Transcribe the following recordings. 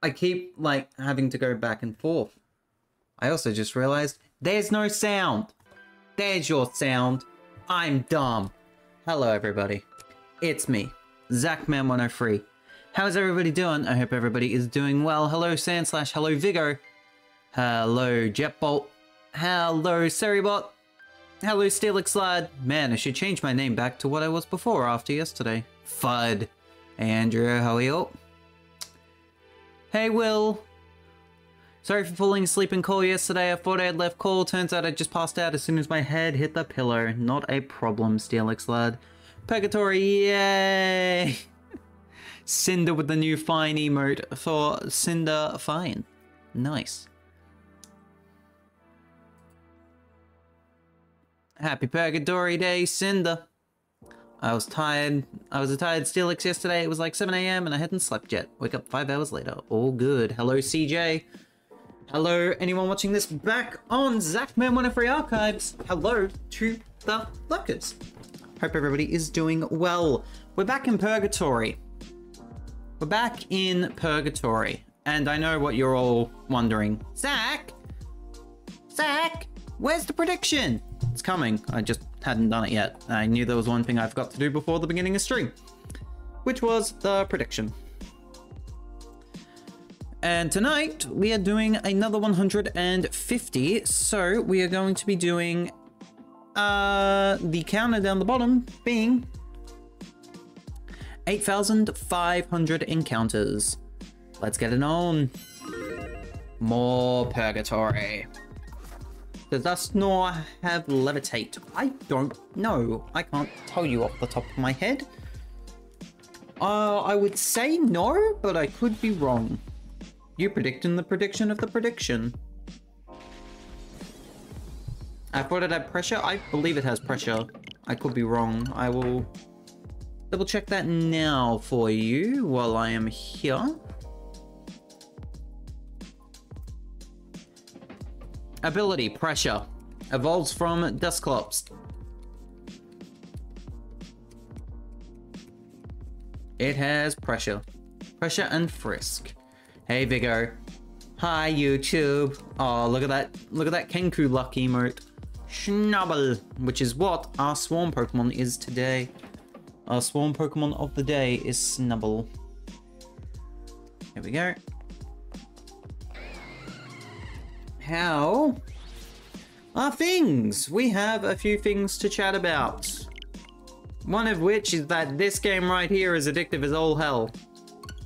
I keep, like, having to go back and forth. I also just realized there's no sound. There's your sound. I'm dumb. Hello, everybody. It's me, Zachman103. How's everybody doing? I hope everybody is doing well. Hello, Sand/, hello, Vigo. Hello, Jetbolt. Hello, Seribot. Hello, Steelix Lad. Man, I should change my name back to what I was before after yesterday. Fud. Hey, Andrew, how are you? Hey, Will. Sorry for falling asleep in call yesterday. I thought I had left call. Turns out I just passed out as soon as my head hit the pillow. Not a problem, Steelix Lad. Purgatory, yay! Cinder with the new fine emote for Cinder Fine. Nice. Happy Purgatory Day, Cinder. I was tired. I was a tired Steelix yesterday. It was like 7 AM and I hadn't slept yet. Wake up 5 hours later. All good. Hello, CJ. Hello, anyone watching this back on Zachman103 Archives. Hello to the lurkers. Hope everybody is doing well. We're back in Purgatory. We're back in Purgatory. And I know what you're all wondering. Zach, where's the prediction? It's coming. I just hadn't done it yet. I knew there was one thing I forgot to do before the beginning of stream, which was the prediction. And tonight we are doing another 150. So we are going to be doing the counter down the bottom being 8,500 encounters. Let's get it on. More Purgatory. Does that snore have levitate? I don't know. I can't tell you off the top of my head. I would say no, but I could be wrong. You predicting the prediction of the prediction. I thought it had pressure. I believe it has pressure. I could be wrong. I will double check that now for you while I am here. Ability, pressure. Evolves from Dusclops. It has pressure. Pressure and frisk. Hey, Vigo. Hi, YouTube. Oh, look at that. Look at that Kenku luck emote. Schnubble, which is what our swarm Pokemon is today. Our swarm Pokemon of the day is Snubble. Here we go. How are things? We have a few things to chat about. One of which is that this game right here is addictive as all hell.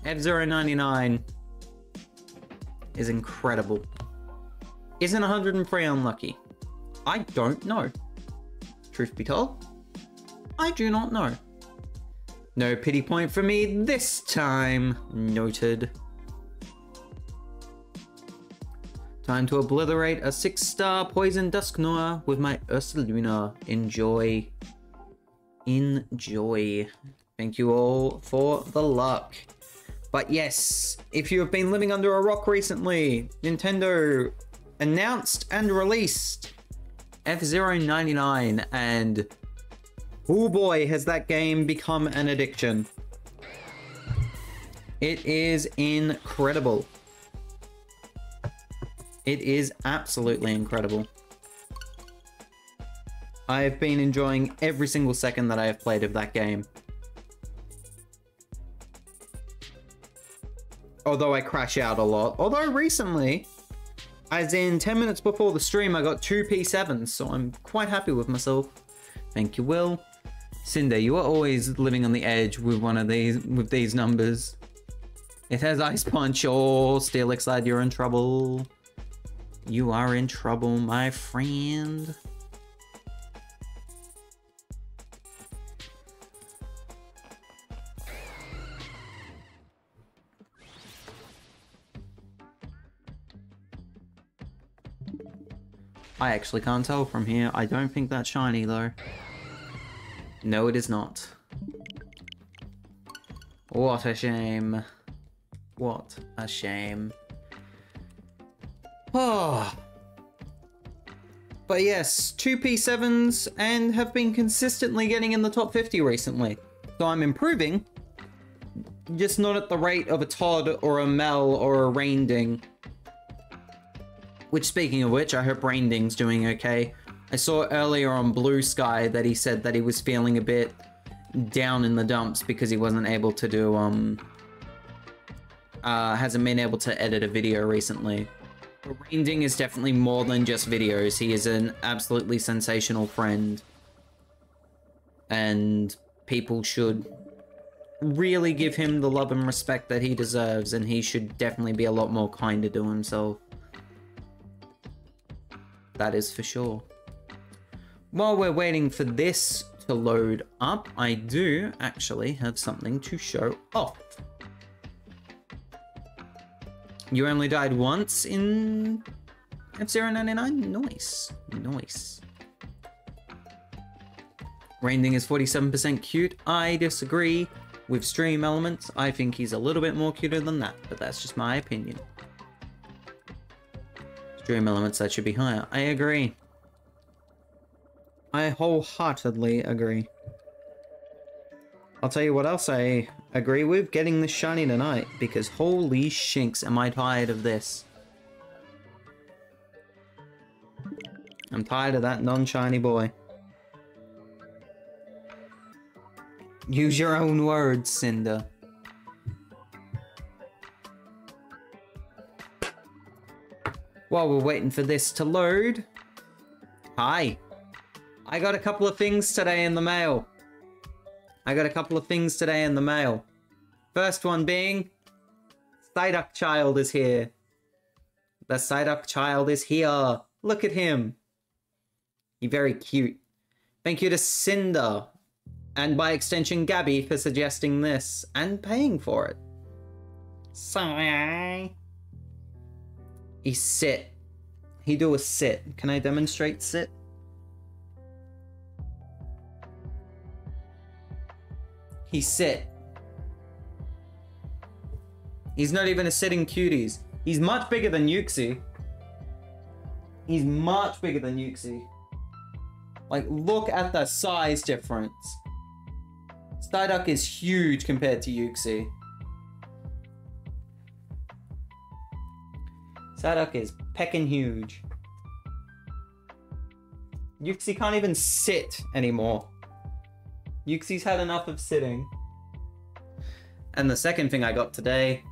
F099 is incredible. Isn't 103 unlucky? I don't know. Truth be told, I do not know. No pity point for me this time. Noted. Time to obliterate a 6-star Poison Dusknoir with my Ursaluna. Enjoy. Enjoy. Thank you all for the luck. But yes, if you have been living under a rock recently, Nintendo announced and released F099, and oh boy, has that game become an addiction. It is incredible. It is absolutely incredible. I have been enjoying every single second that I have played of that game. Although I crash out a lot. Although recently, as in 10 minutes before the stream, I got 2 P7s, so I'm quite happy with myself. Thank you, Will. Cinder, you are always living on the edge with one of these numbers. It has Ice Punch. Oh, Steelix Lad, you're in trouble. You are in trouble, my friend. I actually can't tell from here. I don't think that's shiny, though. No, it is not. What a shame. What a shame. Oh. But yes, 2 P7s and have been consistently getting in the top 50 recently. So I'm improving Just not at the rate of a Todd or a Mel or a Rainding. Which, speaking of which, I hope Rainding's doing okay. I saw earlier on Blue Sky that he said that he was feeling a bit down in the dumps because he wasn't able to do, hasn't been able to edit a video recently. But Rainding is definitely more than just videos. He is an absolutely sensational friend. And people should really give him the love and respect that he deserves, and he should definitely be a lot more kinder to himself. That is for sure. While we're waiting for this to load up, I do actually have something to show off. You only died once in F099? Nice. Nice. Rainding is 47% cute. I disagree with Stream Elements. I think he's a little bit more cuter than that, but that's just my opinion. Stream Elements, that should be higher. I agree. I wholeheartedly agree. I'll tell you what else I agree with, getting the shiny tonight, because holy shinks am I tired of this. I'm tired of that non-shiny boy. Use your own words, Cinder. While we're waiting for this to load... Hi. I got a couple of things today in the mail. First one being... Psyduck Child is here. The Psyduck Child is here. Look at him. He's very cute. Thank you to Cinder. And by extension, Gabby, for suggesting this and paying for it. Sorry. He sit. He do a sit. Can I demonstrate sit? He sit. He's not even a sitting cuties. He's much bigger than Yuxi. Like, look at the size difference. Psyduck is huge compared to Yuxi. Psyduck is peckin' huge. Yuxi can't even sit anymore. Yuxi's had enough of sitting. And the second thing I got today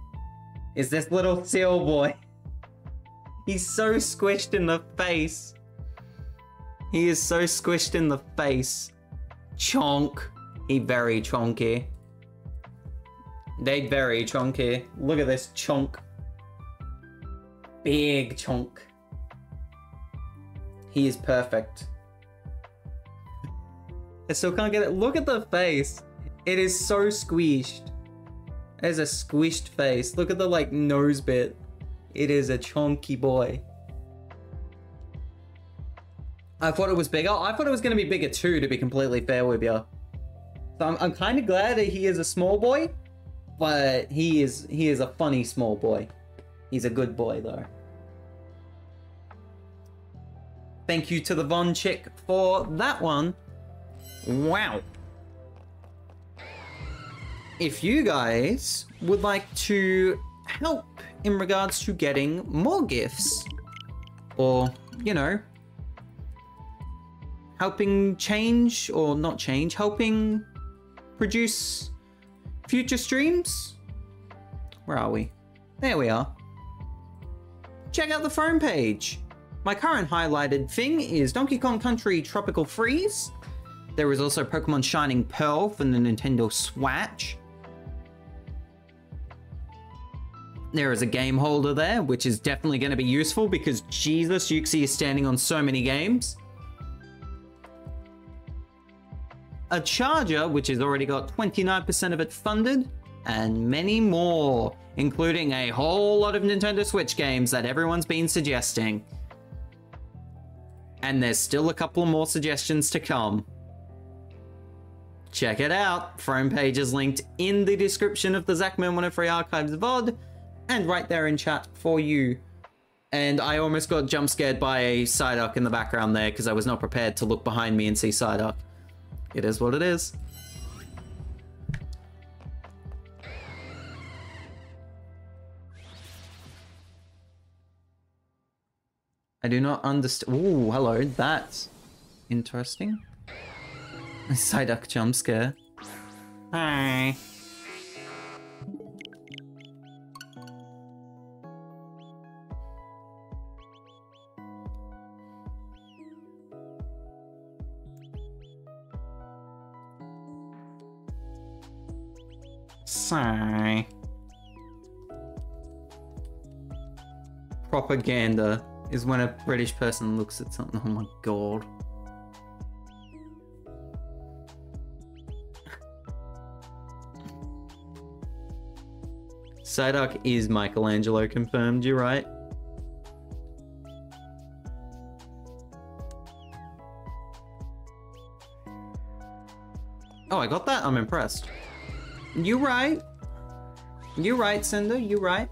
is this little seal boy. He's so squished in the face. He is so squished in the face. Chonk. He very chonky. They very chonky. Look at this chonk. Big chonk. He is perfect. I still can't get it. Look at the face. It is so squished. It is a squished face. Look at the like nose bit. It is a chonky boy. I thought it was bigger. I thought it was going to be bigger too, to be completely fair with you. So I'm kind of glad that he is a small boy, but he is a funny small boy. He's a good boy though. Thank you to the Von chick for that one. Wow. If you guys would like to help in regards to getting more gifts, or, you know, helping change, or not change, helping produce future streams? Where are we? There we are. Check out the phone page. My current highlighted thing is Donkey Kong Country Tropical Freeze. There is also Pokemon Shining Pearl for the Nintendo Switch. There is a game holder there, which is definitely going to be useful because Jesus, Yuxi is standing on so many games. A charger, which has already got 29% of it funded, and many more, including a whole lot of Nintendo Switch games that everyone's been suggesting. And there's still a couple more suggestions to come. Check it out. Phone page is linked in the description of the Zachman 103 Archives VOD, and right there in chat for you. And I almost got jump scared by a Psyduck in the background there because I was not prepared to look behind me and see Psyduck. It is what it is. I do not understand. Ooh, hello. That's interesting. A Psyduck jump scare. Hi. Sigh. Propaganda is when a British person looks at something. Oh my god. Psyduck is Michelangelo confirmed, you're right. Oh, I got that? I'm impressed. You right. You right, Cinder, you right.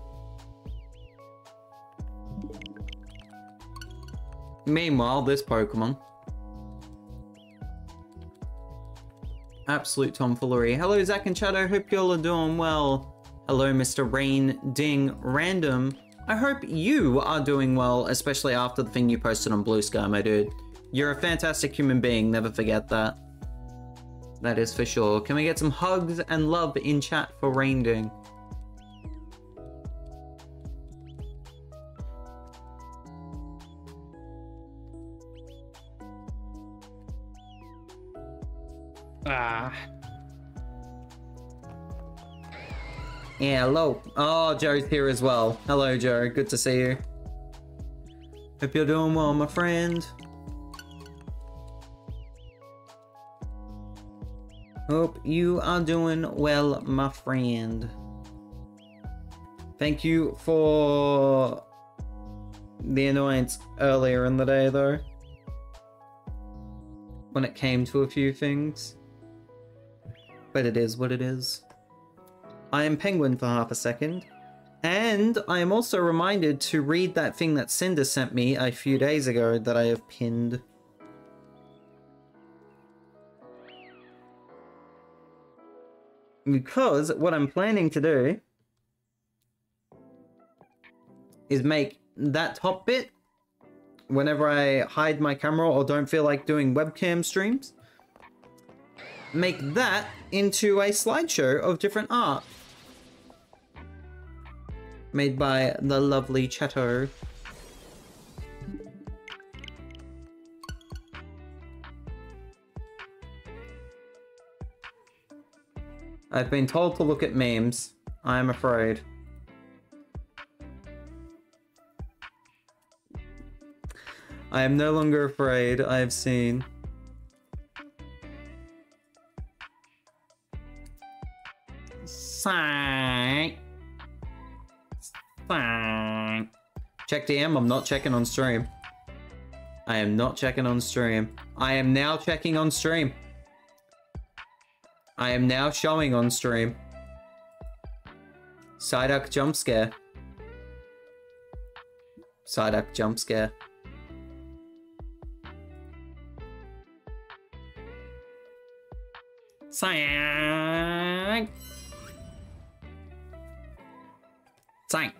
Meanwhile, this Pokemon. Absolute tomfoolery. Hello, Zach and Shadow. Hope y'all are doing well. Hello, Mr. Rain Ding Random. I hope you are doing well, especially after the thing you posted on Blue Sky, my dude. You're a fantastic human being. Never forget that. That is for sure. Can we get some hugs and love in chat for Rain Ding? Ah. Yeah, hello. Oh, Joe's here as well. Hello, Joe. Good to see you. Hope you're doing well, my friend. Hope you are doing well, my friend. Thank you for the annoyance earlier in the day, though. When it came to a few things. But it is what it is. I am Penguin for half a second. And I am also reminded to read that thing that Cinder sent me a few days ago that I have pinned. Because what I'm planning to do is make that top bit, whenever I hide my camera or don't feel like doing webcam streams, make that into a slideshow of different art. Made by the lovely Chateau. I've been told to look at memes. I am afraid. I am no longer afraid. I have seen. Sigh. Sigh. Check DM. I'm not checking on stream. I am not checking on stream. I am now checking on stream. I am now showing on stream. Psyduck jump scare. Psyduck jump scare. Psyduck. Psyduck.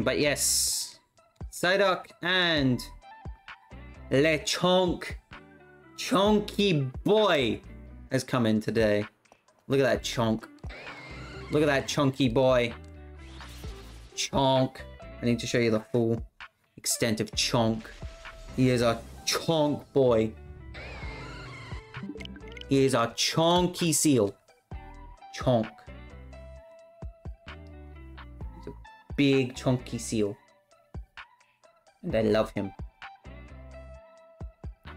But yes. Psyduck and Lechonk. Chonky boy has come in today. Look at that chonk. Look at that chunky boy. Chonk. I need to show you the full extent of Chonk. He is a chonk boy. He is a chonky seal. Chonk. He's a big chunky seal. And I love him.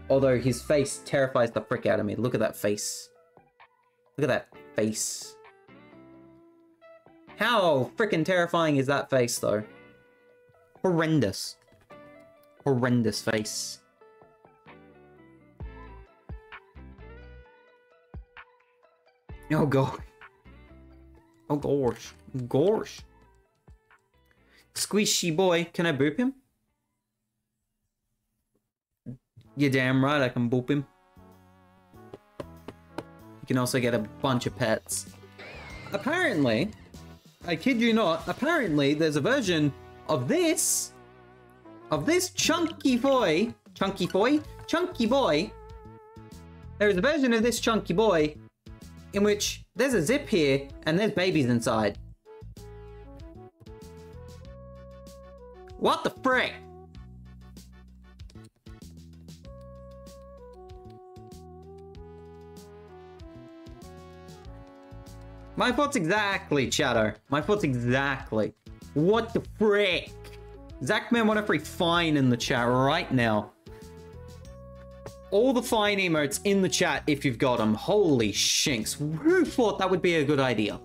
Although his face terrifies the frick out of me. Look at that face. Look at that face. How frickin' terrifying is that face, though? Horrendous. Horrendous face. Oh god. Oh gosh. Gosh. Squishy boy. Can I boop him? You're damn right I can boop him. You can also get a bunch of pets. apparently, I kid you not, apparently there's a version of this chunky boy. There's a version of this chunky boy in which there's a zip here and there's babies inside. What the frick? My thoughts exactly, Shadow. My thoughts exactly. What the frick? Zachman, what if we fine in the chat right now? All the fine emotes in the chat if you've got them. Holy shinks. Who thought that would be a good idea?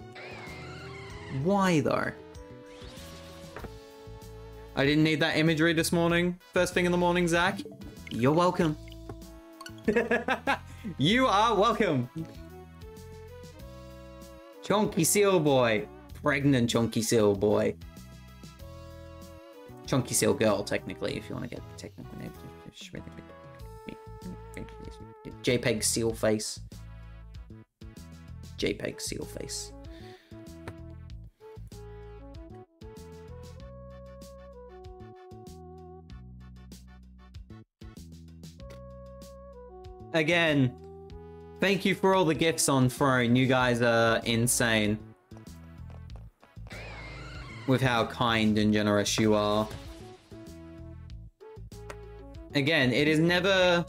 Why though? I didn't need that imagery this morning. First thing in the morning, Zach. You're welcome. You are welcome. Chunky Seal Boy. Pregnant Chunky Seal Boy. Chunky Seal Girl, technically, if you want to get the technical name. JPEG Seal Face. JPEG Seal Face. Again, thank you for all the gifts on Throne. You guys are insane with how kind and generous you are. Again, it is never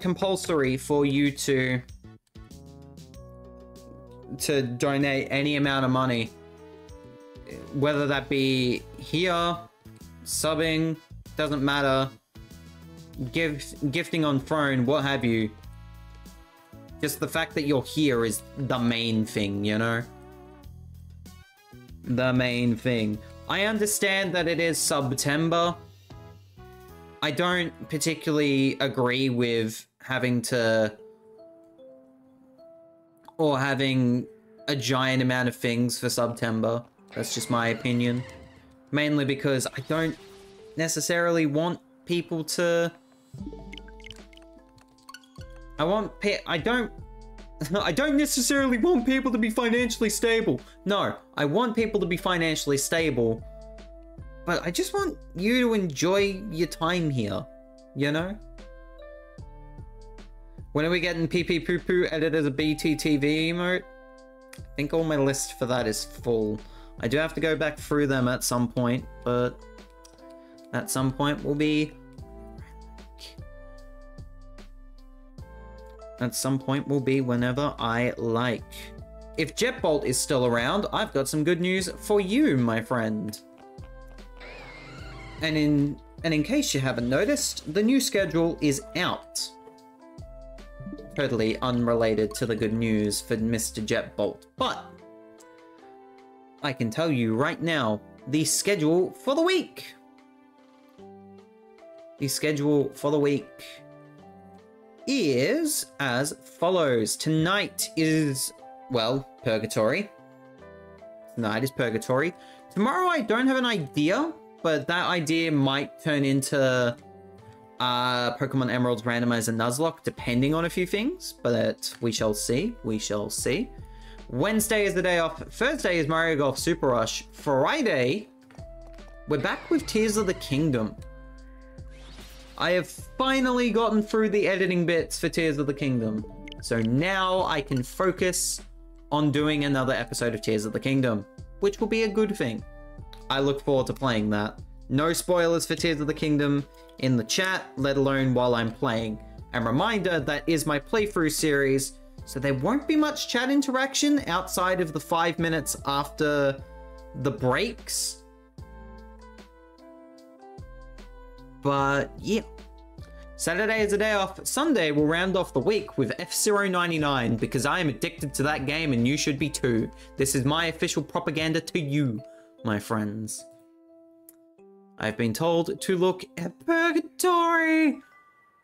compulsory for you to donate any amount of money, whether that be here, subbing, doesn't matter, gifting on Throne, what have you. Just the fact that you're here is the main thing, you know? The main thing. I understand that it is September. I don't particularly agree with having a giant amount of things for September. That's just my opinion. Mainly because I don't necessarily want people to... I don't necessarily want people to be financially stable. No, I want people to be financially stable. But I just want you to enjoy your time here, you know? When are we getting PP Poo Poo edited as a BTTV emote? I think all my list for that is full. I do have to go back through them at some point, but at some point will be... At some point will be whenever I like. If Jetbolt is still around, I've got some good news for you, my friend. And in case you haven't noticed, the new schedule is out. Totally unrelated to the good news for Mr. Jetbolt, but I can tell you right now, the schedule for the week. The schedule for the week is as follows. Tonight is, well, Purgatory. Tonight is Purgatory. Tomorrow I don't have an idea, but that idea might turn into Pokemon Emerald's Randomizer Nuzlocke, depending on a few things, but we shall see. We shall see. Wednesday is the day off. Thursday is Mario Golf Super Rush. Friday, we're back with Tears of the Kingdom. I have finally gotten through the editing bits for Tears of the Kingdom. So now I can focus on doing another episode of Tears of the Kingdom, which will be a good thing. I look forward to playing that. No spoilers for Tears of the Kingdom in the chat, let alone while I'm playing. And reminder, that is my playthrough series, so there won't be much chat interaction outside of the 5 minutes after the breaks. But yeah, Saturday is a day off. Sunday will round off the week with F-Zero 99 because I am addicted to that game and you should be too. This is my official propaganda to you, my friends. I've been told to look at Purgatory.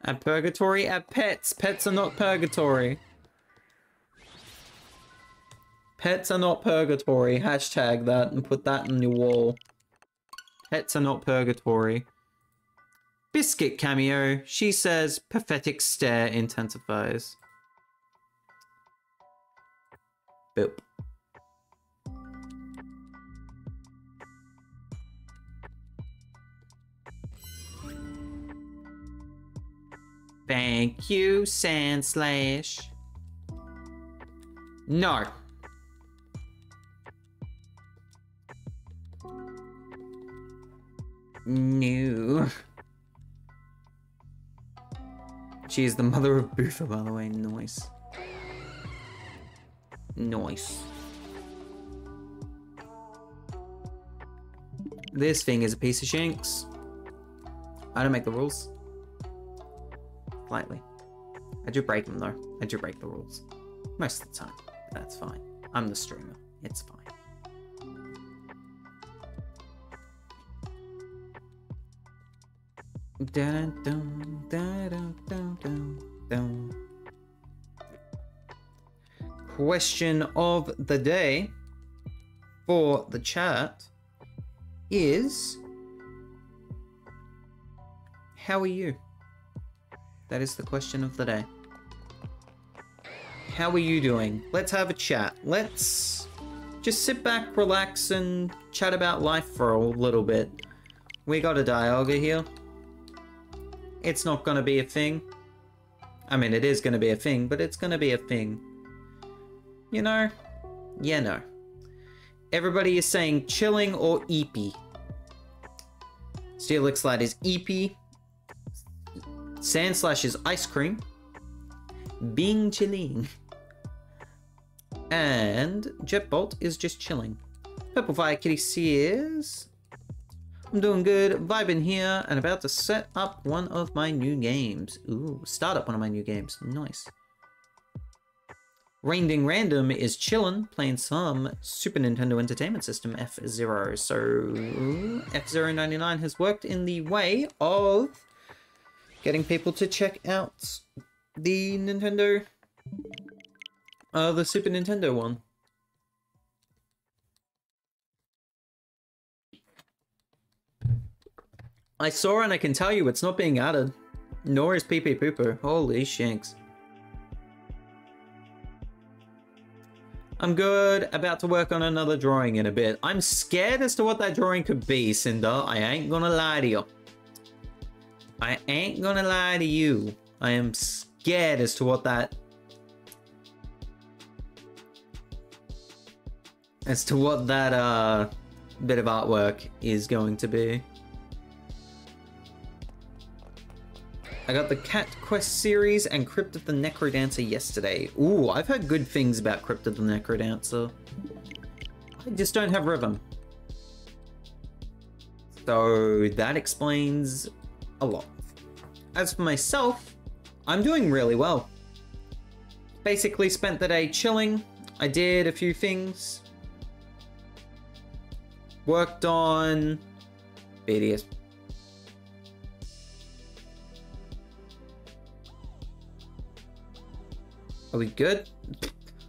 At Purgatory, at pets. Pets are not Purgatory. Pets are not Purgatory. Hashtag that and put that on your wall. Pets are not Purgatory. Biscuit cameo. She says, pathetic stare intensifies. Boop. Thank you, Sandslash. No. No. She is the mother of Bootha, by the way. Nice. Nice. This thing is a piece of shanks. I don't make the rules. Slightly. I do break them though. I do break the rules. Most of the time. That's fine. I'm the streamer. It's fine. Dun, dun, dun, dun, dun, dun, dun. Question of the day for the chat is, how are you? That is the question of the day. How are you doing? Let's have a chat. Let's just sit back, relax, and chat about life for a little bit. We got a Dialga here. It's not gonna be a thing. I mean, it is gonna be a thing, but it's gonna be a thing. You know? Yeah, no. Everybody is saying chilling or eepy. Steelix Lad is eepy. Sandslash is ice cream. Being chilling. And Jetbolt is just chilling. Purple Fire Kitty says, I'm doing good, vibing here, and about to set up one of my new games. Ooh, start up one of my new games. Nice. Rainding Random is chillin', playing some Super Nintendo Entertainment System F-Zero. So, F-099 has worked in the way of getting people to check out the Nintendo, the Super Nintendo one. I saw and I can tell you it's not being added. Nor is Pee Pee Poo Poo. Holy shanks. I'm good. About to work on another drawing in a bit. I'm scared as to what that drawing could be, Cinder. I ain't gonna lie to you. I ain't gonna lie to you. I am scared as to what that... as to what that, bit of artwork is going to be. I got the Cat Quest series and Crypt of the Necrodancer yesterday. Ooh, I've heard good things about Crypt of the Necrodancer. I just don't have Rhythm. So that explains a lot. As for myself, I'm doing really well. Basically spent the day chilling. I did a few things. Worked on BDS. Are we good?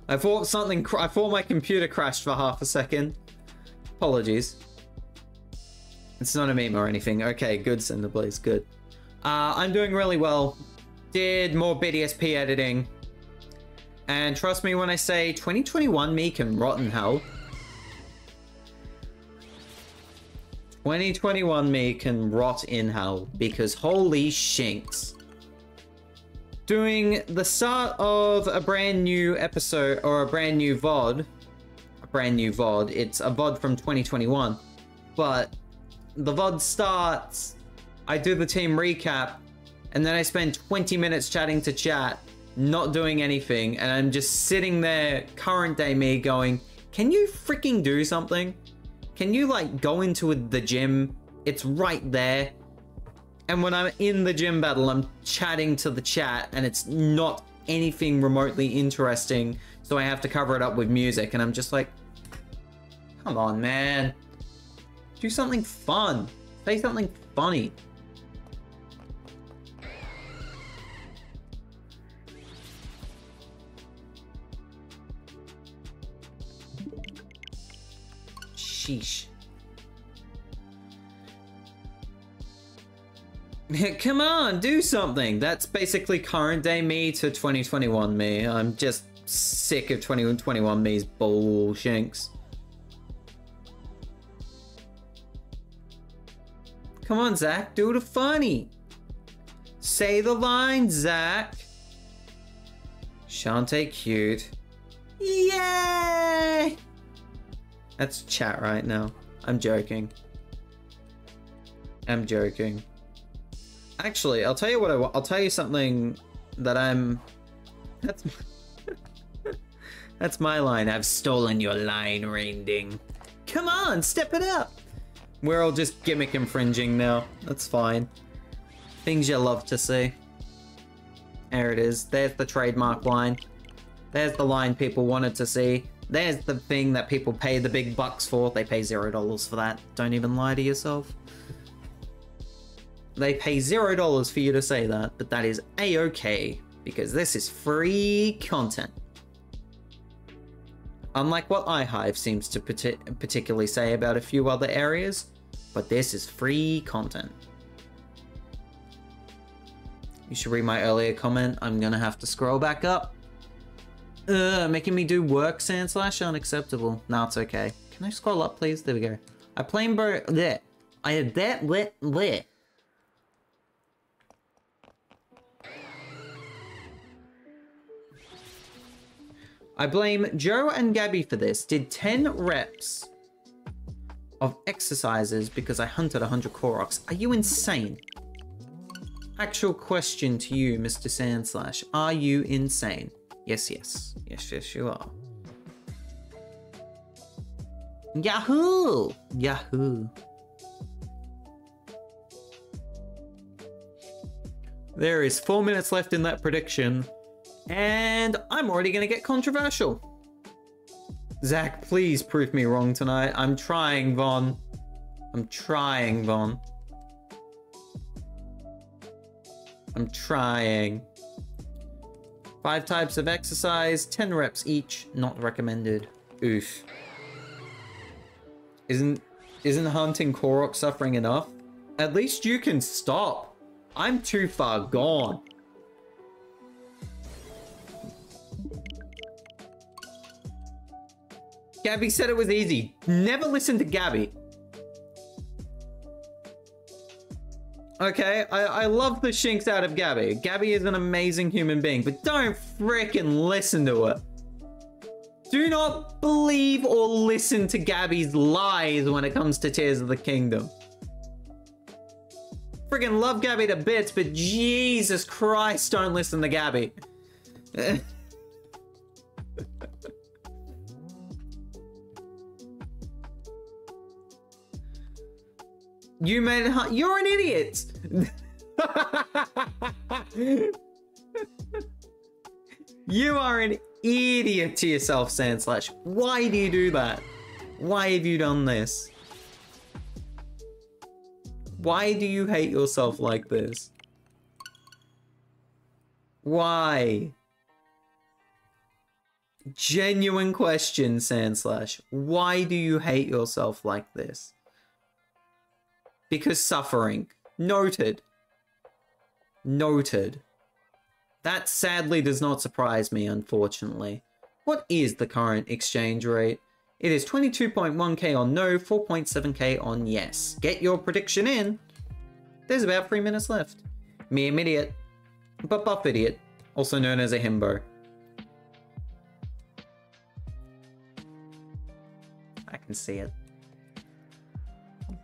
I thought I thought my computer crashed for half a second. Apologies. It's not a meme or anything. Okay, good, Cinderblaze, good. I'm doing really well. Did more BDSP editing. And trust me when I say 2021 me can rot in hell. 2021 me can rot in hell because holy shinks. Doing the start of a brand new episode or a brand new VOD. It's a VOD from 2021. But the VOD starts, I do the team recap, and then I spend 20 minutes chatting to chat, not doing anything, and I'm just sitting there, current day me, going, can you freaking do something? Can you, like, go into the gym? It's right there. And when I'm in the gym battle, I'm chatting to the chat, and it's not anything remotely interesting, so I have to cover it up with music, and I'm just like, come on, man. Do something fun. Say something funny. Sheesh. Come on, do something. That's basically current day me to 2021 me. I'm just sick of 2021 me's bullshinks. Come on, Zach, do the funny. Say the line, Zach. Shantae cute. Yay! That's chat right now. I'm joking. I'm joking. Actually, I'll tell you what I'll tell you something that I'm... That's my line. I've stolen your line, Rainding. Come on, step it up. We're all just gimmick infringing now. That's fine. Things you love to see. There it is. There's the trademark line. There's the line people wanted to see. There's the thing that people pay the big bucks for. They pay $0 for that. Don't even lie to yourself. They pay $0 for you to say that, but that is a-okay, because this is free content. Unlike what iHive seems to particularly say about a few other areas, but this is free content. You should read my earlier comment. I'm gonna have to scroll back up. Making me do work, Sandslash? Unacceptable. No, it's okay. Can I scroll up, please? There we go. I blame there. I had that lit. I blame Joe and Gabby for this. Did 10 reps of exercises because I hunted 100 Koroks. Are you insane? Actual question to you, Mr. Sandslash. Are you insane? Yes, yes. Yes, yes, you are. Yahoo! Yahoo. There is 4 minutes left in that prediction, and I'm already going to get controversial. Zach, please prove me wrong tonight. I'm trying, Vaughn. I'm trying, Vaughn. I'm trying. 5 types of exercise, 10 reps each, not recommended. Oof. Isn't hunting Korok suffering enough? At least you can stop. I'm too far gone. Gabby said it was easy. Never listen to Gabby. Okay, I love the shinks out of Gabby. Gabby is an amazing human being, but don't frickin' listen to her. Do not believe or listen to Gabby's lies when it comes to Tears of the Kingdom. Friggin' love Gabby to bits, but Jesus Christ, don't listen to Gabby. You made it. You're an idiot. You are an idiot to yourself, Sandslash. Why do you do that? Why have you done this? Why do you hate yourself like this? Why? Genuine question, Sandslash. Why do you hate yourself like this? Because suffering. Noted. Noted. That sadly does not surprise me, unfortunately. What is the current exchange rate? It is 22.1k on no, 4.7k on yes. Get your prediction in. There's about 3 minutes left. Me an idiot, but buff idiot, also known as a himbo. I can see it.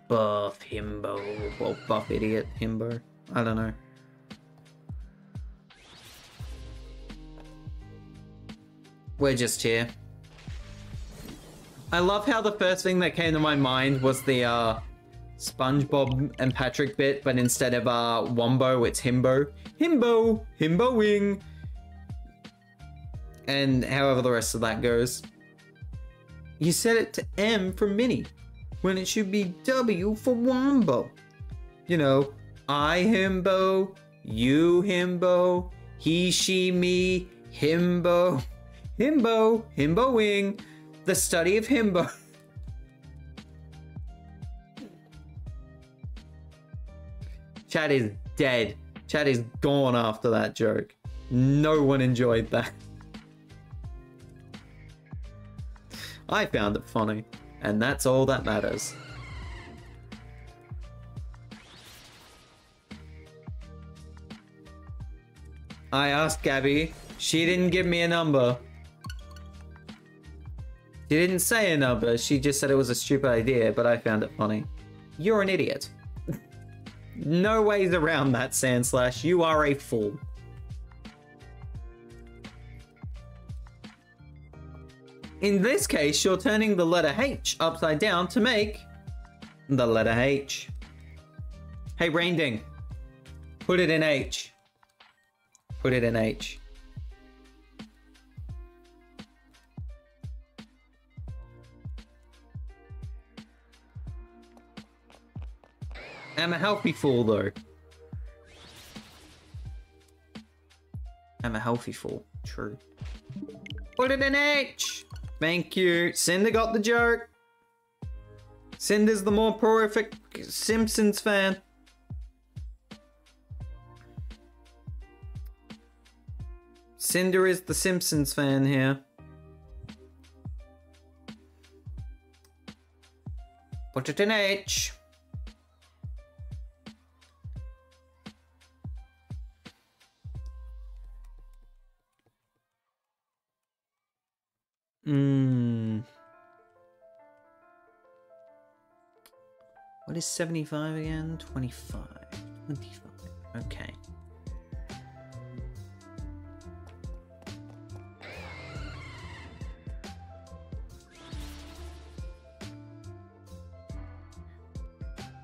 Buff himbo, or buff idiot himbo. I don't know. We're just here. I love how the first thing that came to my mind was the SpongeBob and Patrick bit, but instead of Wombo, it's Himbo. Himbo! Himboing! And however the rest of that goes. You set it to M for Minnie, when it should be W for Wombo. You know, I himbo, you himbo, he, she, me, himbo. Himbo, himboing, the study of himbo. Chat is dead. Chat is gone after that joke. No one enjoyed that. I found it funny, and that's all that matters. I asked Gabby. She didn't give me a number. She didn't say a number. She just said it was a stupid idea, but I found it funny. You're an idiot. No ways around that, Sandslash. You are a fool. In this case, you're turning the letter H upside down to make the letter H. Hey, Rainding. Put it in H. Put it in H. I'm a healthy fool, though. I'm a healthy fool. True. Put it in H! Thank you. Cinder got the joke. Cinder's the more prolific Simpsons fan. Cinder is the Simpsons fan here. Put it in H. What is 75 again? 25. 25. Okay.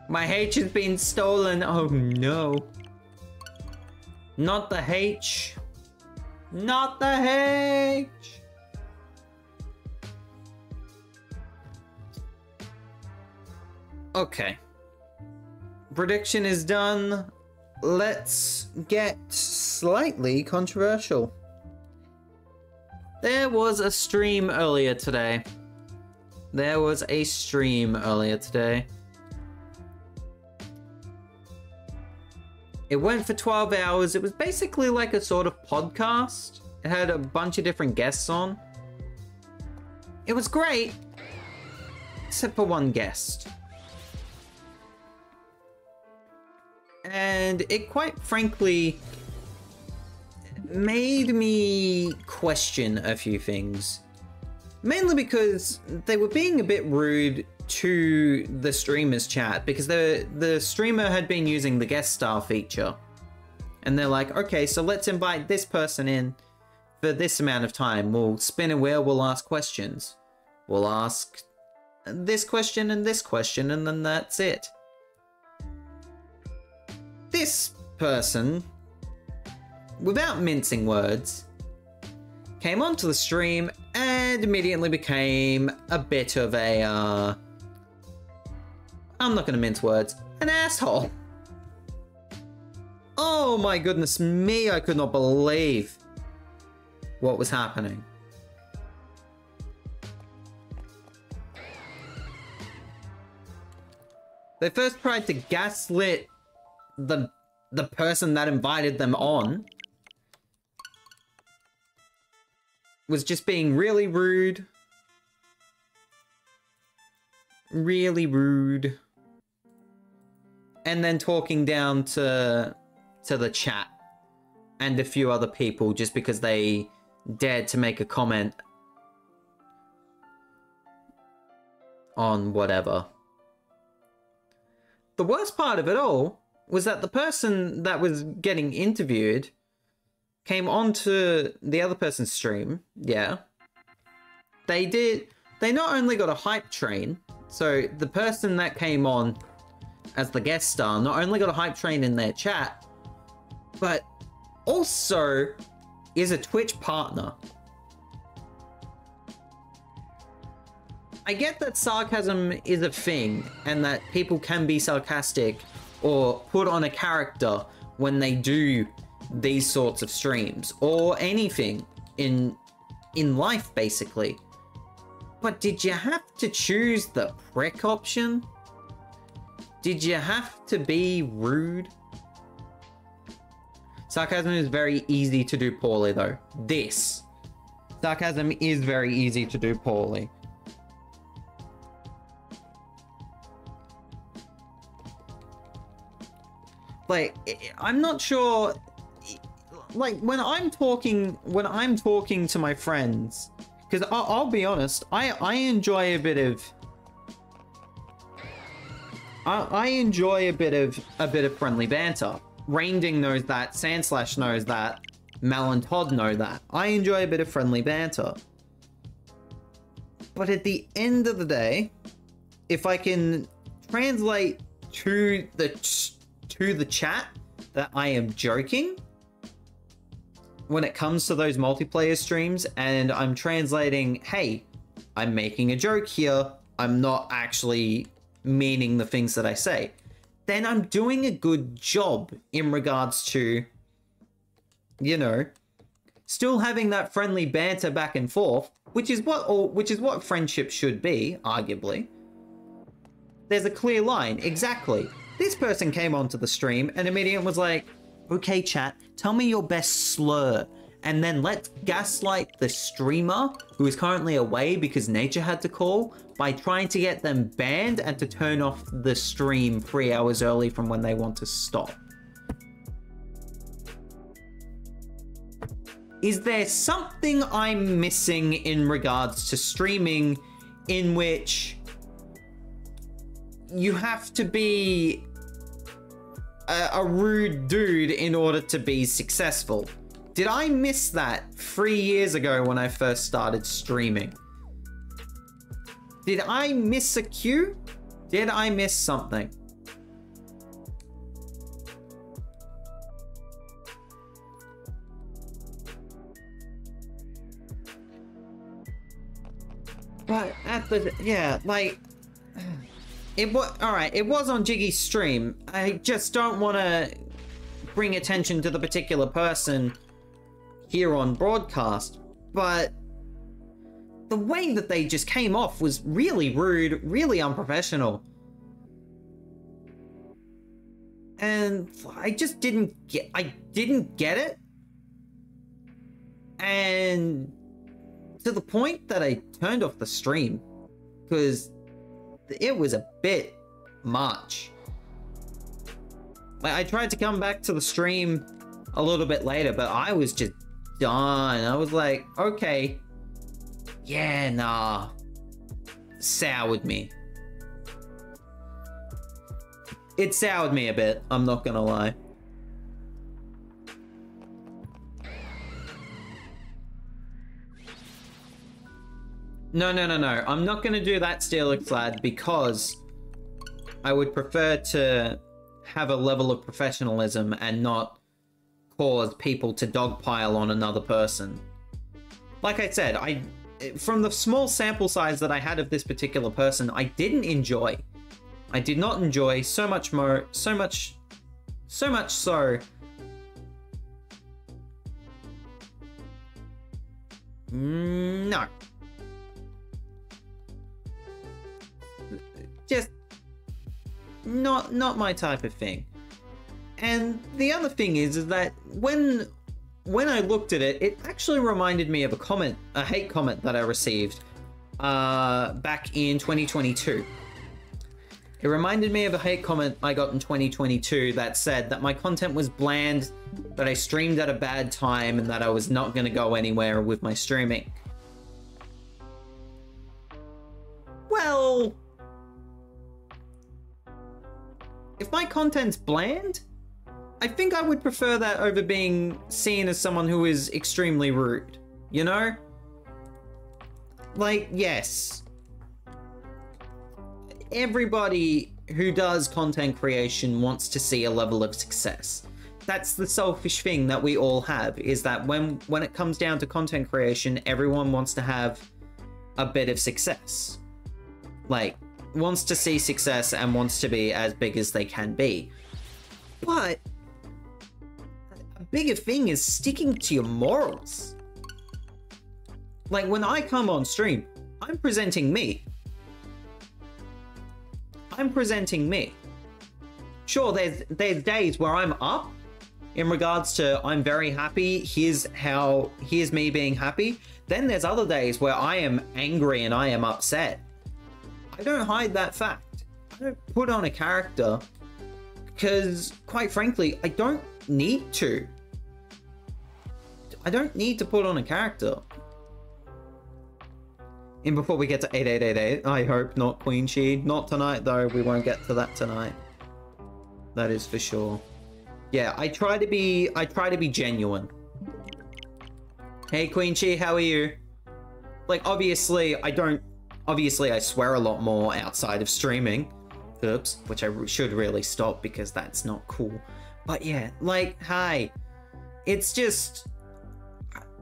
My H has been stolen. Oh no. Not the H. Not the H. Okay. Prediction is done. Let's get slightly controversial. There was a stream earlier today. There was a stream earlier today. It went for 12 hours. It was basically like a sort of podcast. It had a bunch of different guests on. It was great. Except for one guest. And it quite frankly made me question a few things. Mainly because they were being a bit rude to the streamer's chat, because the streamer had been using the guest star feature. And they're like, okay, so let's invite this person in for this amount of time. We'll spin a wheel, we'll ask questions. We'll ask this question, and then that's it. This person, without mincing words, came onto the stream and immediately became a bit of a, I'm not gonna mince words, an asshole. Oh my goodness me, I could not believe what was happening. They first tried to gaslit the person that invited them on. Was just being really rude. Really rude. And then talking down to the chat and a few other people just because they dared to make a comment on whatever. The worst part of it all was that the person that was getting interviewed came onto the other person's stream. Yeah. They not only got a hype train, so the person that came on as the guest star not only got a hype train in their chat, but also is a Twitch partner. I get that sarcasm is a thing and that people can be sarcastic or put on a character when they do these sorts of streams or anything in life basically. But did you have to choose the prick option? Did you have to be rude? Sarcasm is very easy to do poorly though. Sarcasm is very easy to do poorly. Like, I'm not sure. Like, when I'm talking to my friends, because I'll be honest, I enjoy a bit of. I enjoy a bit of friendly banter. Rainding knows that. Sandslash knows that. Mel and Todd know that. I enjoy a bit of friendly banter. But at the end of the day, if I can translate to the chat that I am joking when it comes to those multiplayer streams, and I'm translating, hey, I'm making a joke here, I'm not actually meaning the things that I say, then I'm doing a good job in regards to, you know, still having that friendly banter back and forth, which is what friendship should be, arguably. There's a clear line, exactly. This person came onto the stream and immediately was like, okay, chat, tell me your best slur. And then let's gaslight the streamer who is currently away because nature had to call by trying to get them banned and to turn off the stream 3 hours early from when they want to stop. Is there something I'm missing in regards to streaming in which you have to be a rude dude in order to be successful? Did I miss that 3 years ago when I first started streaming? Did I miss a cue? Did I miss something? But at the, yeah, like, it was, alright, it was on Jiggy's stream. I just don't want to bring attention to the particular person here on broadcast, but the way that they just came off was really rude, really unprofessional. And I just didn't get it. And to the point that I turned off the stream because it was a bit much. Like, I tried to come back to the stream a little bit later, but I was just done. I was like, okay, yeah, nah, soured me. It soured me a bit, I'm not gonna lie. No, I'm not gonna do that, Steelix lad, because I would prefer to have a level of professionalism and not cause people to dogpile on another person. Like I said, from the small sample size that I had of this particular person, I didn't enjoy. I did not enjoy so much so. No. Just not my type of thing. And the other thing is that when I looked at it, it actually reminded me of a hate comment that I received back in 2022. It reminded me of a hate comment I got in 2022 that said that my content was bland, that I streamed at a bad time, and that I was not going to go anywhere with my streaming. Well, if my content's bland, I think I would prefer that over being seen as someone who is extremely rude, you know? Like, yes, everybody who does content creation wants to see a level of success. That's the selfish thing that we all have, is that when it comes down to content creation, everyone wants to have a bit of success. Like, wants to see success and wants to be as big as they can be. But a bigger thing is sticking to your morals. Like, when I come on stream, I'm presenting me. I'm presenting me. Sure, there's days where I'm up in regards to I'm very happy, here's me being happy. Then there's other days where I am angry and I am upset. I don't hide that fact. I don't put on a character Because, quite frankly, I don't need to. I don't need to put on a character. And before we get to 8888, I hope not Queen Shi. Not tonight, though. We won't get to that tonight. That is for sure. Yeah, I try to be genuine. Hey, Queen Shi, how are you? Like, obviously, I swear a lot more outside of streaming. Oops, which I should really stop because that's not cool. But yeah, like, hi. It's just...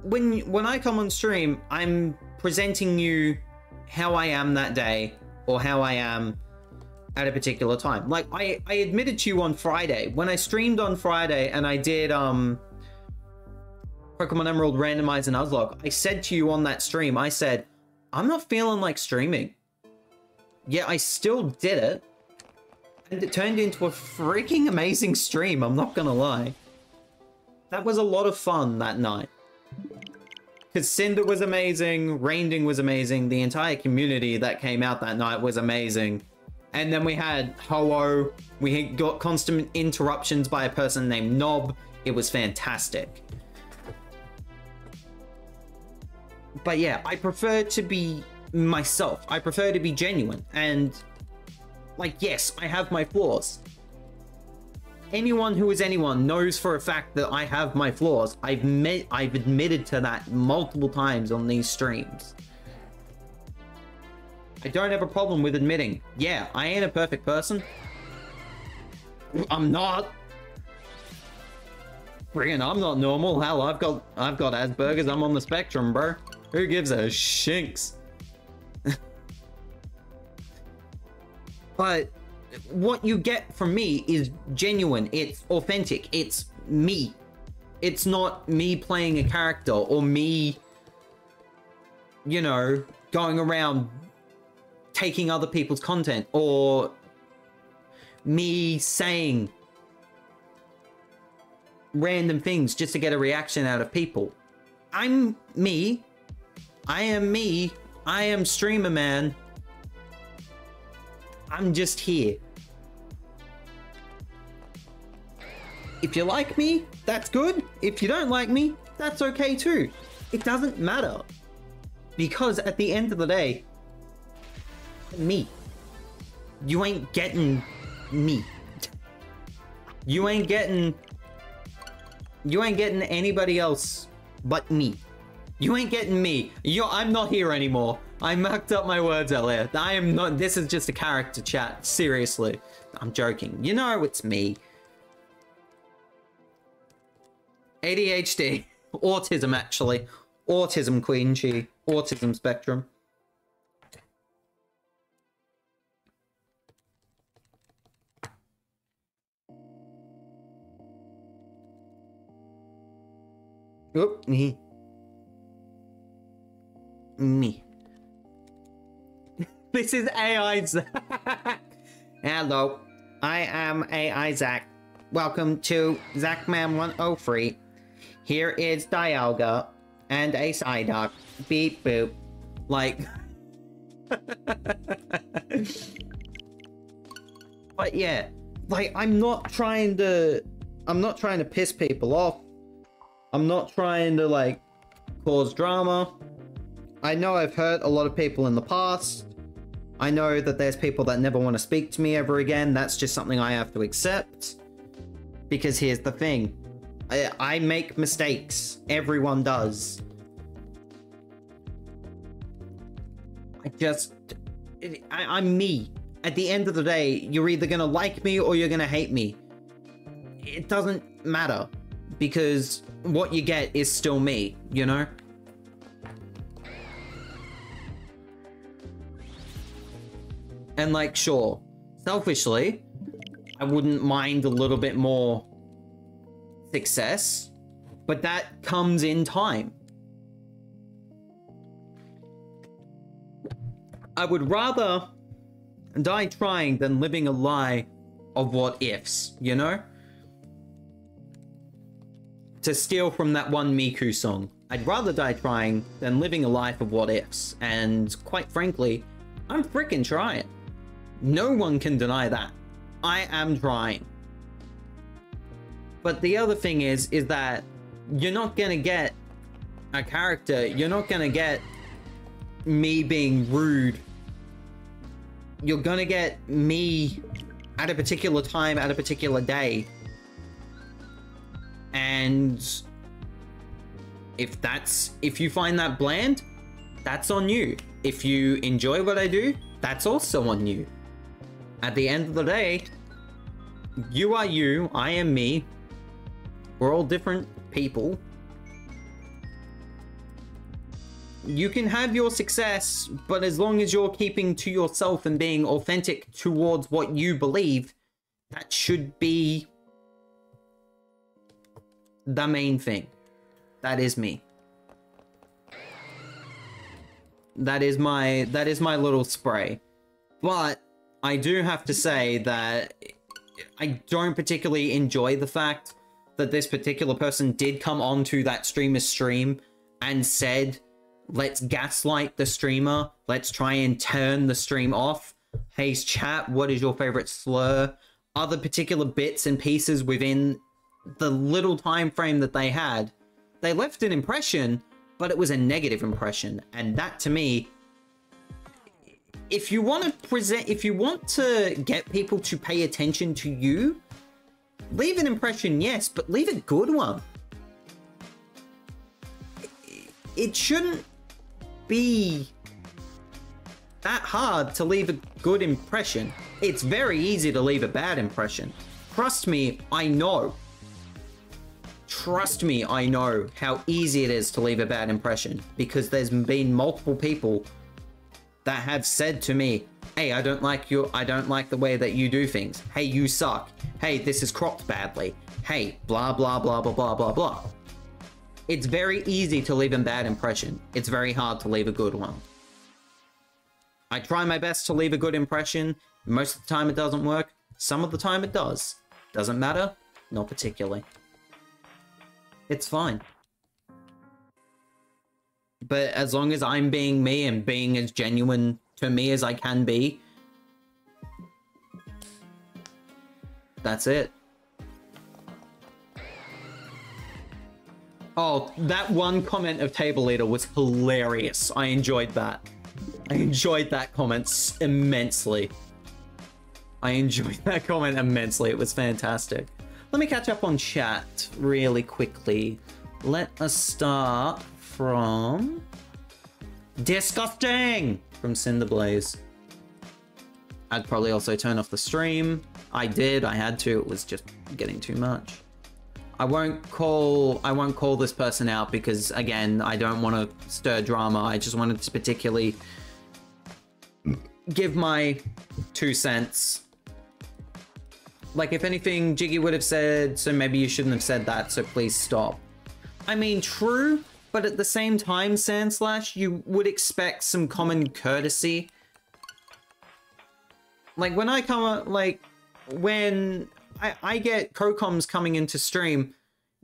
When I come on stream, I'm presenting you how I am that day, or how I am at a particular time. Like, I admitted to you on Friday, when I streamed on Friday and I did Pokemon Emerald Randomize and Nuzlocke, I said to you on that stream, I said, I'm not feeling like streaming. Yeah, I still did it, and it turned into a freaking amazing stream, I'm not gonna lie. That was a lot of fun that night. Because Cinder was amazing, Rainding was amazing, the entire community that came out that night was amazing. And then we had Ho-Oh, we got constant interruptions by a person named Nob. It was fantastic. But yeah, I prefer to be myself. I prefer to be genuine. And, like, yes, I have my flaws. Anyone who is anyone knows for a fact that I have my flaws. I've admitted to that multiple times on these streams. I don't have a problem with admitting, yeah, I ain't a perfect person. I'm not. Friggin', I'm not normal. Hell, I've got Asperger's. I'm on the spectrum, bro. Who gives a shinks? But what you get from me is genuine. It's authentic. It's me. It's not me playing a character or me, you know, going around taking other people's content or me saying random things just to get a reaction out of people. I'm me. I am me. I am Streamer Man. I'm just here. If you like me, that's good. If you don't like me, that's okay too. It doesn't matter. Because at the end of the day, me. You ain't getting me. You ain't getting anybody else but me. You ain't getting me. I'm not here anymore. I mucked up my words earlier. I am not. This is just a character chat. Seriously. I'm joking. You know it's me. ADHD. Autism, actually. Autism, Queen Chi. Autism spectrum. Oop, me. Me. This is AI Zach. Hello, I am AI Zach. Welcome to Zachman 103. Here is Dialga and a Psyduck. Beep boop. Like. But yeah, like I'm not trying to piss people off. I'm not trying to like cause drama. I know I've hurt a lot of people in the past. I know that there's people that never want to speak to me ever again. That's just something I have to accept. Because here's the thing. I make mistakes. Everyone does. I'm me. At the end of the day, you're either gonna like me or you're gonna hate me. It doesn't matter. Because what you get is still me, you know? And like, sure, selfishly, I wouldn't mind a little bit more success, but that comes in time. I would rather die trying than living a lie of what ifs, you know? To steal from that one Miku song, I'd rather die trying than living a life of what ifs, and quite frankly, I'm freaking trying. No one can deny that. I am trying. But the other thing is that you're not gonna get a character, you're not gonna get me being rude. You're gonna get me at a particular time, at a particular day. And if you find that bland, that's on you. If you enjoy what I do, that's also on you. At the end of the day, you are you, I am me. We're all different people. You can have your success, but as long as you're keeping to yourself and being authentic towards what you believe, that should be the main thing. That is me. That is my little spray. But I do have to say that I don't particularly enjoy the fact that this particular person did come onto that streamer's stream and said, let's gaslight the streamer. Let's try and turn the stream off. Hey, chat, what is your favorite slur? Other particular bits and pieces within the little time frame that they had. They left an impression, but it was a negative impression. And that, to me, if you want to get people to pay attention to you, leave an impression, yes, but leave a good one. It shouldn't be that hard to leave a good impression. It's very easy to leave a bad impression. Trust me, I know. Trust me, I know how easy it is to leave a bad impression, because there's been multiple people that have said to me, hey, I don't like the way that you do things. Hey, you suck. Hey, this is cropped badly. Hey, blah, blah, blah, blah, blah, blah, blah. It's very easy to leave a bad impression. It's very hard to leave a good one. I try my best to leave a good impression. Most of the time it doesn't work. Some of the time it does. Doesn't matter. Not particularly. It's fine. But as long as I'm being me and being as genuine to me as I can be, that's it. Oh, that one comment of Table Leader was hilarious. I enjoyed that. I enjoyed that comment immensely. I enjoyed that comment immensely. It was fantastic. Let me catch up on chat really quickly. Let us start from disgusting from Cinderblaze. I'd probably also turn off the stream. I did, I had to, it was just getting too much. I won't call this person out because, again, I don't want to stir drama. I just wanted to particularly give my 2 cents. Like, if anything, Jiggy would have said, so maybe you shouldn't have said that, so please stop. I mean, true, but at the same time, Sandslash, you would expect some common courtesy. Like, when I come, like, when I get co-coms coming into stream,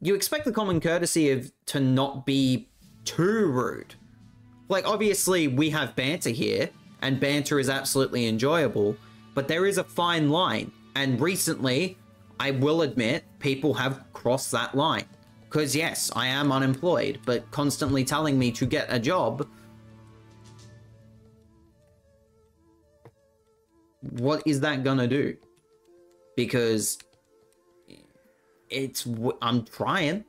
you expect the common courtesy of to not be too rude. Like, obviously, we have banter here, and banter is absolutely enjoyable, but there is a fine line. And recently, I will admit, people have crossed that line. Because yes, I am unemployed, but constantly telling me to get a job, what is that gonna do? Because I'm trying.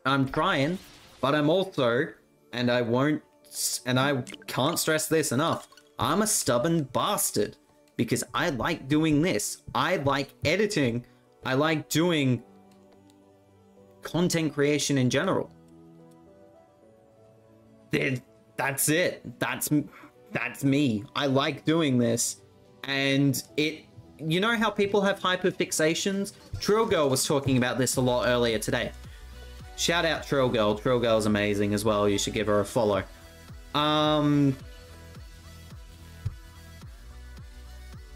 I'm trying, but I'm also, and I can't stress this enough, I'm a stubborn bastard. Because I like doing this. I like editing. I like doing content creation in general. That's it. That's me. I like doing this. And you know how people have hyperfixations? Trill Girl was talking about this a lot earlier today. Shout out Trill Girl. Trill Girl's amazing as well. You should give her a follow.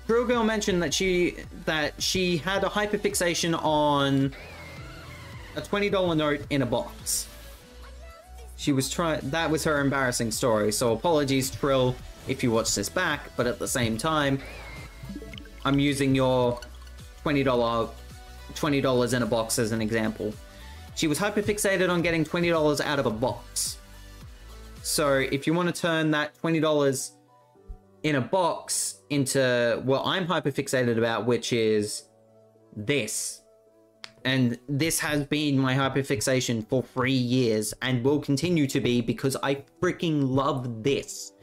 Trill Girl mentioned that she had a hyperfixation on a $20 note in a box. She was that was her embarrassing story. So apologies, Trill, if you watch this back, but at the same time, I'm using your $20 $20 in a box as an example. She was hyperfixated on getting $20 out of a box. So if you want to turn that $20 in a box into what I'm hyperfixated about, which is this. And this has been my hyperfixation for 3 years and will continue to be because I freaking love this.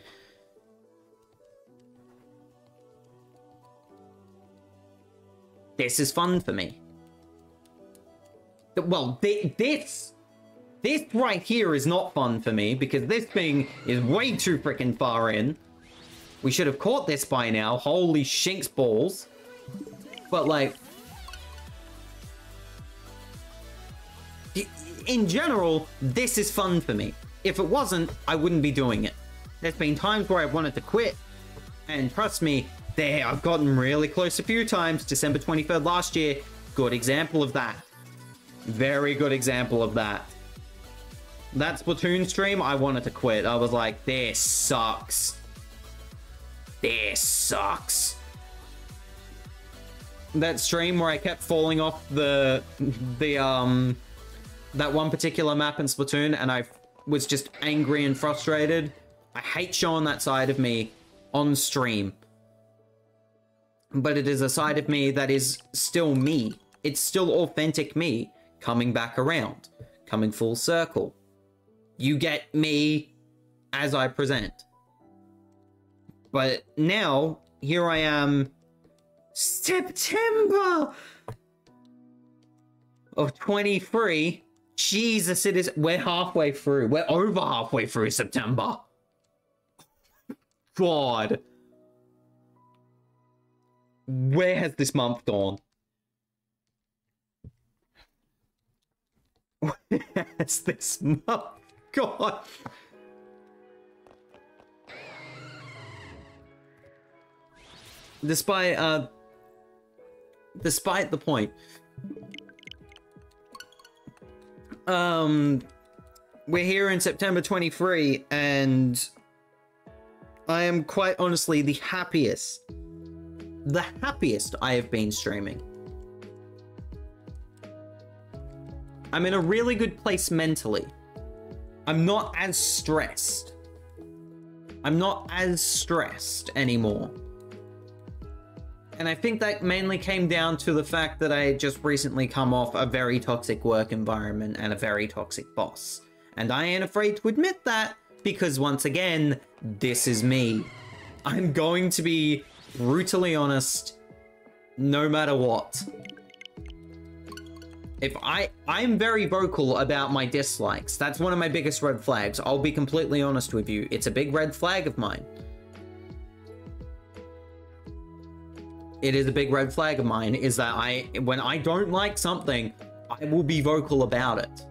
This is fun for me. Well, this right here is not fun for me because this thing is way too freaking far in. We should have caught this by now. Holy shinks balls. But like, in general, this is fun for me. If it wasn't, I wouldn't be doing it. There's been times where I wanted to quit, and trust me, I've gotten really close a few times. December 23rd last year, good example of that. Very good example of that. That Splatoon stream, I wanted to quit. I was like, this sucks. This sucks. That stream where I kept falling off that one particular map in Splatoon, and I was just angry and frustrated. I hate showing that side of me on stream. But it is a side of me that is still me. It's still authentic me, coming back around, coming full circle. You get me as I present. But now, here I am, September of 23. Jesus, we're halfway through. We're over halfway through September. God. Where has this month gone? Where has this month gone? Despite the point. We're here in September 23, and I am quite honestly the happiest I have been streaming. I'm in a really good place mentally. I'm not as stressed. I'm not as stressed anymore. And I think that mainly came down to the fact that I had just recently come off a very toxic work environment and a very toxic boss. And I ain't afraid to admit that, because once again, this is me. I'm going to be brutally honest, no matter what. I'm very vocal about my dislikes. That's one of my biggest red flags. I'll be completely honest with you. It's a big red flag of mine. It is a big red flag of mine, is that when I don't like something, I will be vocal about it.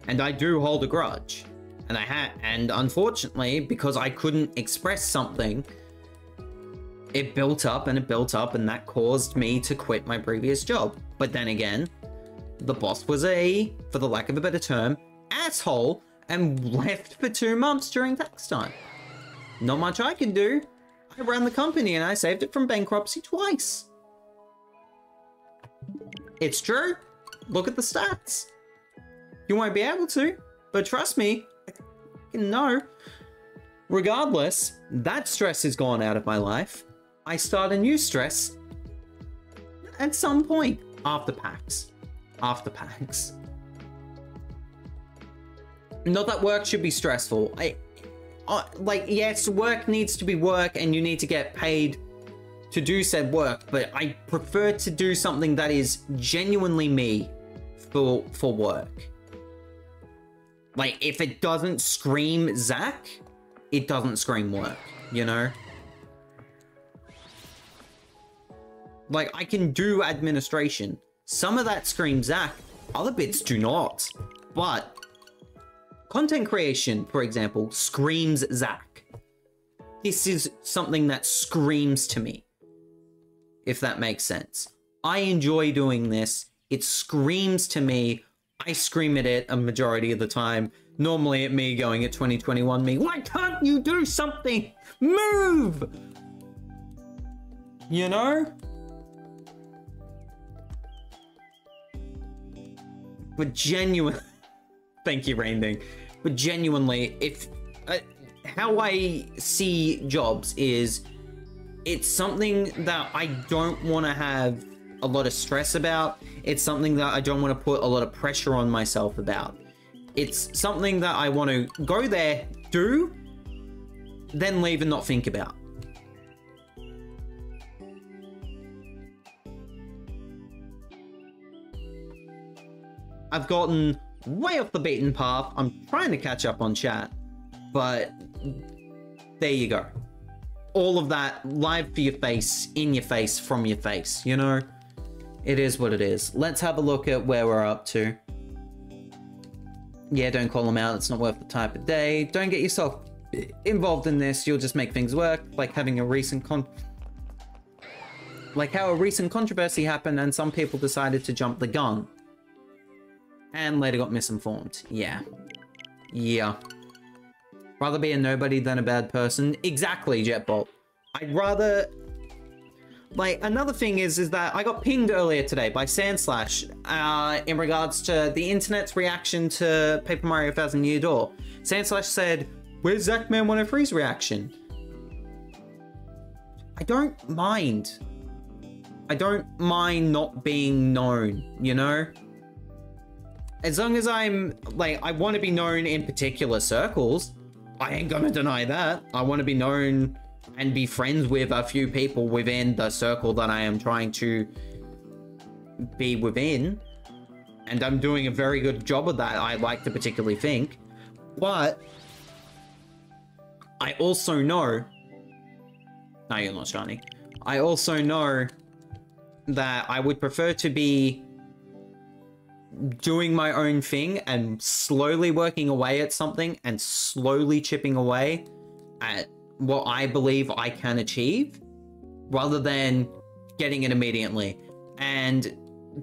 And I do hold a grudge. And unfortunately, because I couldn't express something, it built up and it built up, and that caused me to quit my previous job. But then again, the boss was for the lack of a better term, asshole, and left for 2 months during tax time. Not much I can do. I ran the company and I saved it from bankruptcy twice. It's true. Look at the stats. You won't be able to, but trust me, I know. Regardless, that stress is gone out of my life. I start a new stress at some point after PAX. After PAX. Not that work should be stressful. Like, yes, work needs to be work and you need to get paid to do said work, but I prefer to do something that is genuinely me for work. Like, if it doesn't scream Zach, it doesn't scream work, you know? Like, I can do administration. Some of that screams Zach, other bits do not. But content creation, for example, screams Zach. This is something that screams to me, if that makes sense. I enjoy doing this. It screams to me. I scream at it a majority of the time. Normally at me going at 2021 me, why can't you do something? Move! You know? But genuine, thank you, Rainding. But genuinely, if how I see jobs is, it's something that I don't want to have a lot of stress about. It's something that I don't want to put a lot of pressure on myself about. It's something that I want to go there, do, then leave and not think about. I've gotten way off the beaten path. I'm trying to catch up on chat, but there you go. All of that live for your face, in your face, from your face, you know? It is what it is. Let's have a look at where we're up to. Yeah, don't call them out. It's not worth the type of day. Don't get yourself involved in this. You'll just make things work. Like having a recent like how a recent controversy happened and some people decided to jump the gun. And later got misinformed. Yeah. Yeah. Rather be a nobody than a bad person. Exactly, Jetbolt. I'd rather... Like, another thing is that I got pinged earlier today by Sandslash in regards to the internet's reaction to Paper Mario Thousand Year Door. Sandslash said, where's Zackman 103's reaction? I don't mind. I don't mind not being known, you know? As long as I'm, like, I want to be known in particular circles. I ain't gonna deny that. I want to be known and be friends with a few people within the circle that I am trying to be within. And I'm doing a very good job of that, I like to particularly think. But I also know... No, you're not Shiny. I also know that I would prefer to be doing my own thing and slowly working away at something and slowly chipping away at what I believe I can achieve rather than getting it immediately. And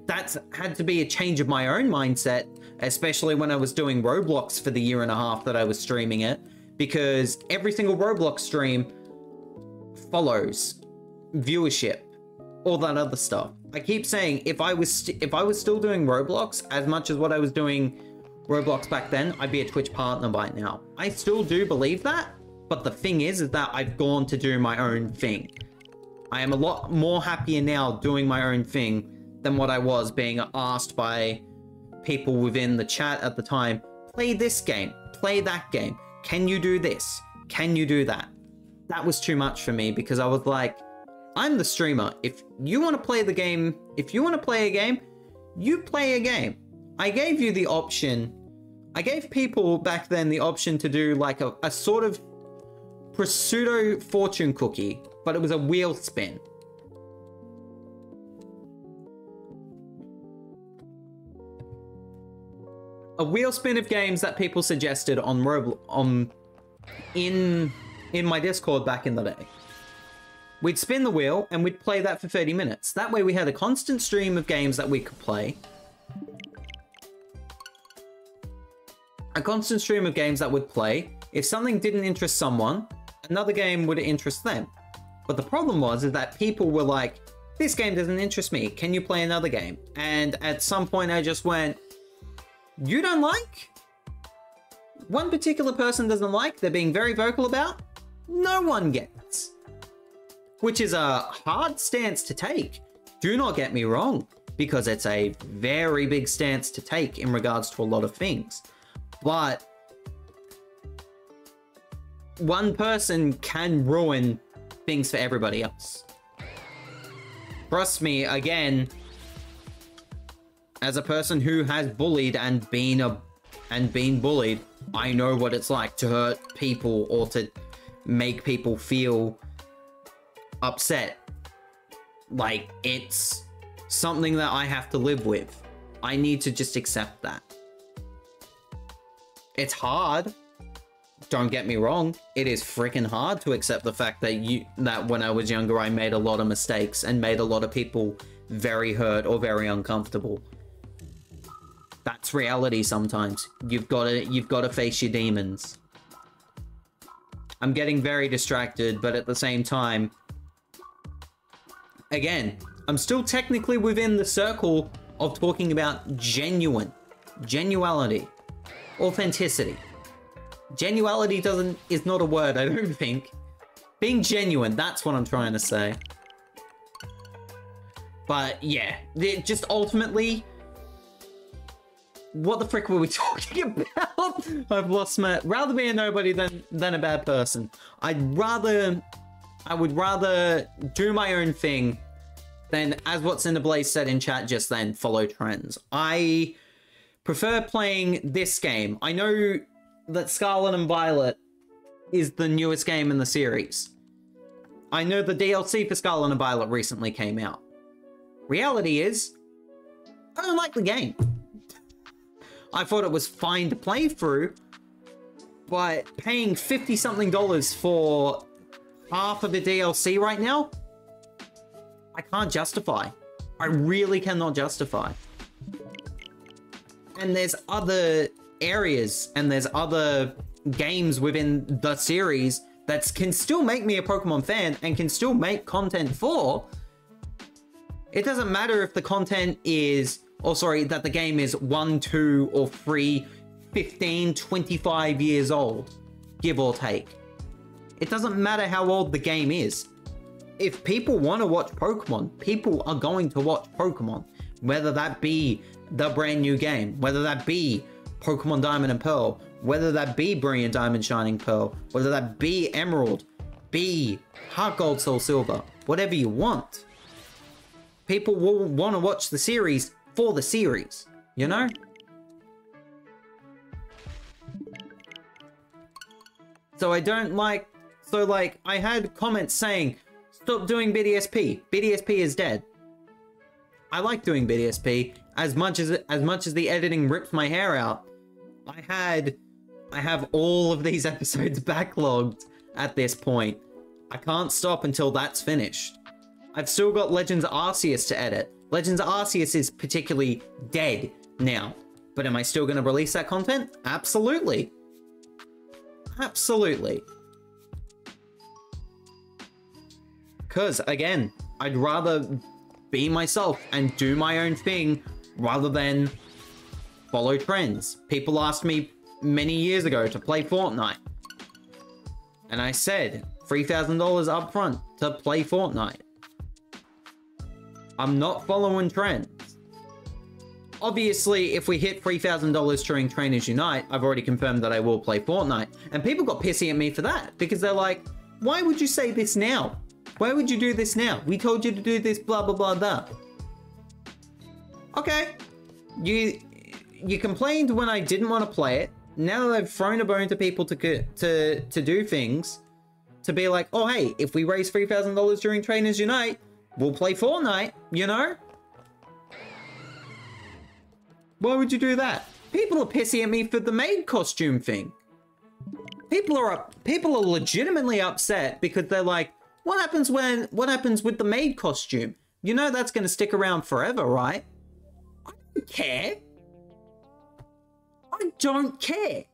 that's had to be a change of my own mindset, especially when I was doing Roblox for the 1.5 years that I was streaming it, because every single Roblox stream follows viewership, all that other stuff. I keep saying if I was still doing Roblox as much as what I was doing Roblox back then, I'd be a Twitch partner by now. I still do believe that, but the thing is that I've gone to do my own thing. I am a lot more happier now doing my own thing than what I was being asked by people within the chat at the time. Play this game, play that game. Can you do this? Can you do that? That was too much for me because I was like, I'm the streamer. If you want to play the game, if you want to play a game, you play a game. I gave you the option. I gave people back then the option to do like a sort of prosciutto fortune cookie, but it was a wheel spin. A wheel spin of games that people suggested on in my Discord back in the day. We'd spin the wheel and we'd play that for 30 minutes. That way we had a constant stream of games that we could play. A constant stream of games that would play. If something didn't interest someone, another game would interest them. But the problem was is that people were like, this game doesn't interest me. Can you play another game? And at some point I just went, you don't like? One particular person doesn't like, they're being very vocal about, no one gets. Which is a hard stance to take. Do not get me wrong, because it's a very big stance to take in regards to a lot of things. But one person can ruin things for everybody else. Trust me, again, as a person who has bullied and been bullied, I know what it's like to hurt people or to make people feel upset. Like, it's something that I have to live with. I need to just accept that. It's hard. Don't get me wrong. It is freaking hard to accept the fact that when I was younger, I made a lot of mistakes and made a lot of people very hurt or very uncomfortable. That's reality sometimes. You've got to face your demons. I'm getting very distracted, but at the same time, again, I'm still technically within the circle of talking about genuine genuality, authenticity. Genuality is not a word, I don't think. Being genuine, that's what I'm trying to say. But yeah, just ultimately, what the frick were we talking about? I've lost my... Rather be a nobody than a bad person. I would rather do my own thing than, as what's in the Blaze said in chat just then, follow trends. I prefer playing this game. I know that Scarlet and Violet is the newest game in the series. I know the DLC for Scarlet and Violet recently came out. Reality is, I don't like the game. I thought it was fine to play through, but paying $50-something for half of the DLC right now, I can't justify. I really cannot justify. And there's other areas and there's other games within the series that can still make me a Pokemon fan and can still make content for. It doesn't matter if the content is, or sorry, that the game is 1, 2, or 3, 15, 25 years old, give or take. It doesn't matter how old the game is. If people want to watch Pokemon, people are going to watch Pokemon. Whether that be the brand new game, whether that be Pokemon Diamond and Pearl, whether that be Brilliant Diamond Shining Pearl, whether that be Emerald, be Heart Gold Soul Silver, whatever you want. People will want to watch the series for the series, you know? So I don't like... So, like, I had comments saying, stop doing BDSP. BDSP is dead. I like doing BDSP as much as the editing rips my hair out. I have all of these episodes backlogged at this point. I can't stop until that's finished. I've still got Legends Arceus to edit. Legends Arceus is particularly dead now. But am I still going to release that content? Absolutely. Absolutely. Because, again, I'd rather be myself and do my own thing rather than follow trends. People asked me many years ago to play Fortnite. And I said, $3,000 up front to play Fortnite. I'm not following trends. Obviously, if we hit $3,000 during Trainers Unite, I've already confirmed that I will play Fortnite. And people got pissy at me for that, because they're like, why would you say this now? Why would you do this now? We told you to do this, blah, blah, blah, blah. Okay. You complained when I didn't want to play it. Now that I've thrown a bone to people to do things, to be like, oh, hey, if we raise $3,000 during Trainers Unite, we'll play Fortnite, you know? Why would you do that? People are pissy at me for the maid costume thing. People are legitimately upset because they're like, what happens with the maid costume? You know that's going to stick around forever, right? I don't care. I don't care.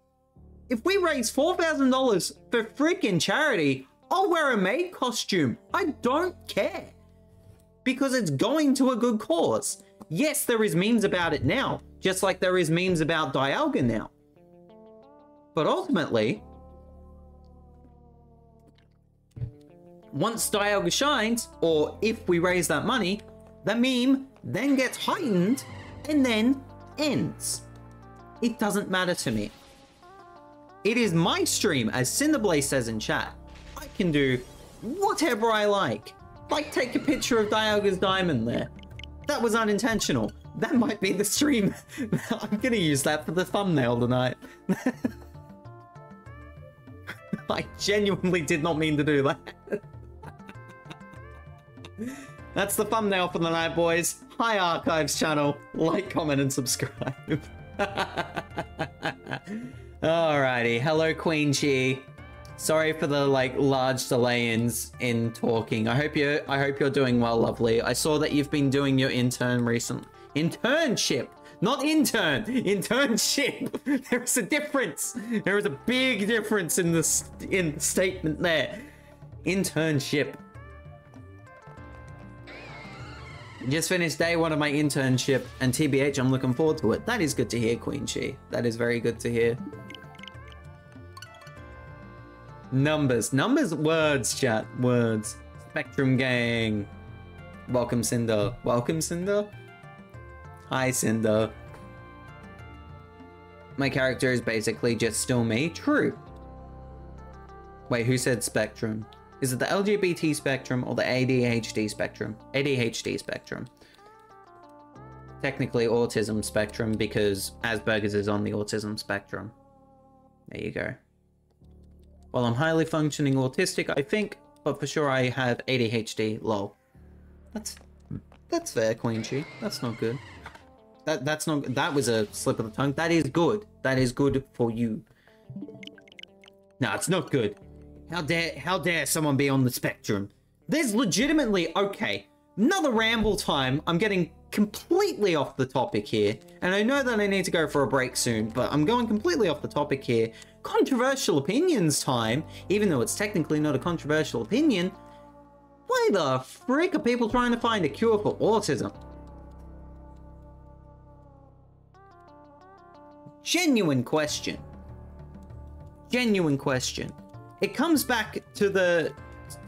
If we raise $4,000 for freaking charity, I'll wear a maid costume. I don't care. Because it's going to a good cause. Yes, there is memes about it now, just like there is memes about Dialga now. But ultimately, once Dialga shines, or if we raise that money, the meme then gets heightened and then ends. It doesn't matter to me. It is my stream, as Cinderblaze says in chat. I can do whatever I like. Like take a picture of Dialga's diamond there. That was unintentional. That might be the stream. I'm gonna use that for the thumbnail tonight. I genuinely did not mean to do that. That's the thumbnail for the night, boys. Hi, Archives channel. Like, comment, and subscribe. Alrighty. Hello, Queen Chi. Sorry for the large delay in talking. I hope you're doing well, lovely. I saw that you've been doing your internship, not intern, internship. There is a difference. There is a big difference in the statement there. Internship. Just finished day one of my internship, and TBH, I'm looking forward to it. That is good to hear, Queen She. That is very good to hear. Numbers. Numbers, words, chat. Words. Spectrum Gang. Welcome, Cinder. Welcome, Cinder? Hi, Cinder. My character is basically just still me. True. Wait, who said spectrum? Is it the LGBT spectrum or the ADHD spectrum? ADHD spectrum. Technically autism spectrum because Asperger's is on the autism spectrum. There you go. Well, I'm highly functioning autistic, I think, but for sure I have ADHD. Lol. That's fair, Queen Chi. That's not good. That was a slip of the tongue. That is good. That is good for you. No, it's not good. How dare someone be on the spectrum? There's legitimately, okay, another ramble time. I'm getting completely off the topic here, and I know that I need to go for a break soon, but I'm going completely off the topic here. Controversial opinions time, even though it's technically not a controversial opinion. Why the frick are people trying to find a cure for autism? Genuine question. Genuine question. It comes back to the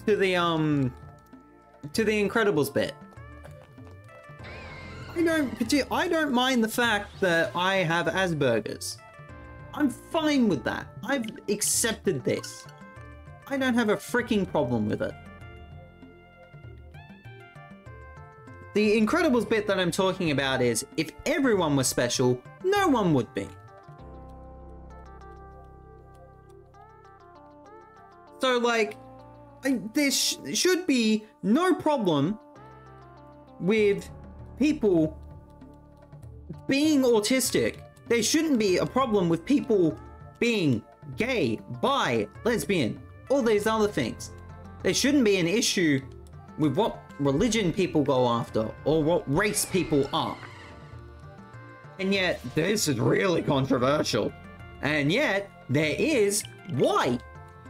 Incredibles bit. I don't mind the fact that I have Asperger's. I'm fine with that. I've accepted this. I don't have a freaking problem with it. The Incredibles bit that I'm talking about is, if everyone was special, no one would be. So, like, there should be no problem with people being autistic. There shouldn't be a problem with people being gay, bi, lesbian, all these other things. There shouldn't be an issue with what religion people go after or what race people are. And yet, this is really controversial. And yet, there is. Why?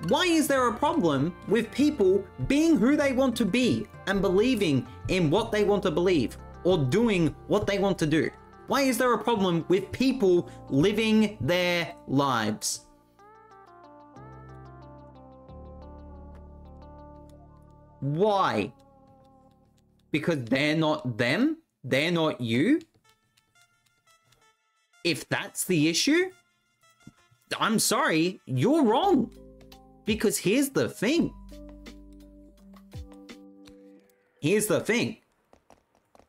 Why is there a problem with people being who they want to be and believing in what they want to believe or doing what they want to do? Why is there a problem with people living their lives? Why? Because they're not them? They're not you? If that's the issue, I'm sorry, you're wrong. Because here's the thing. Here's the thing.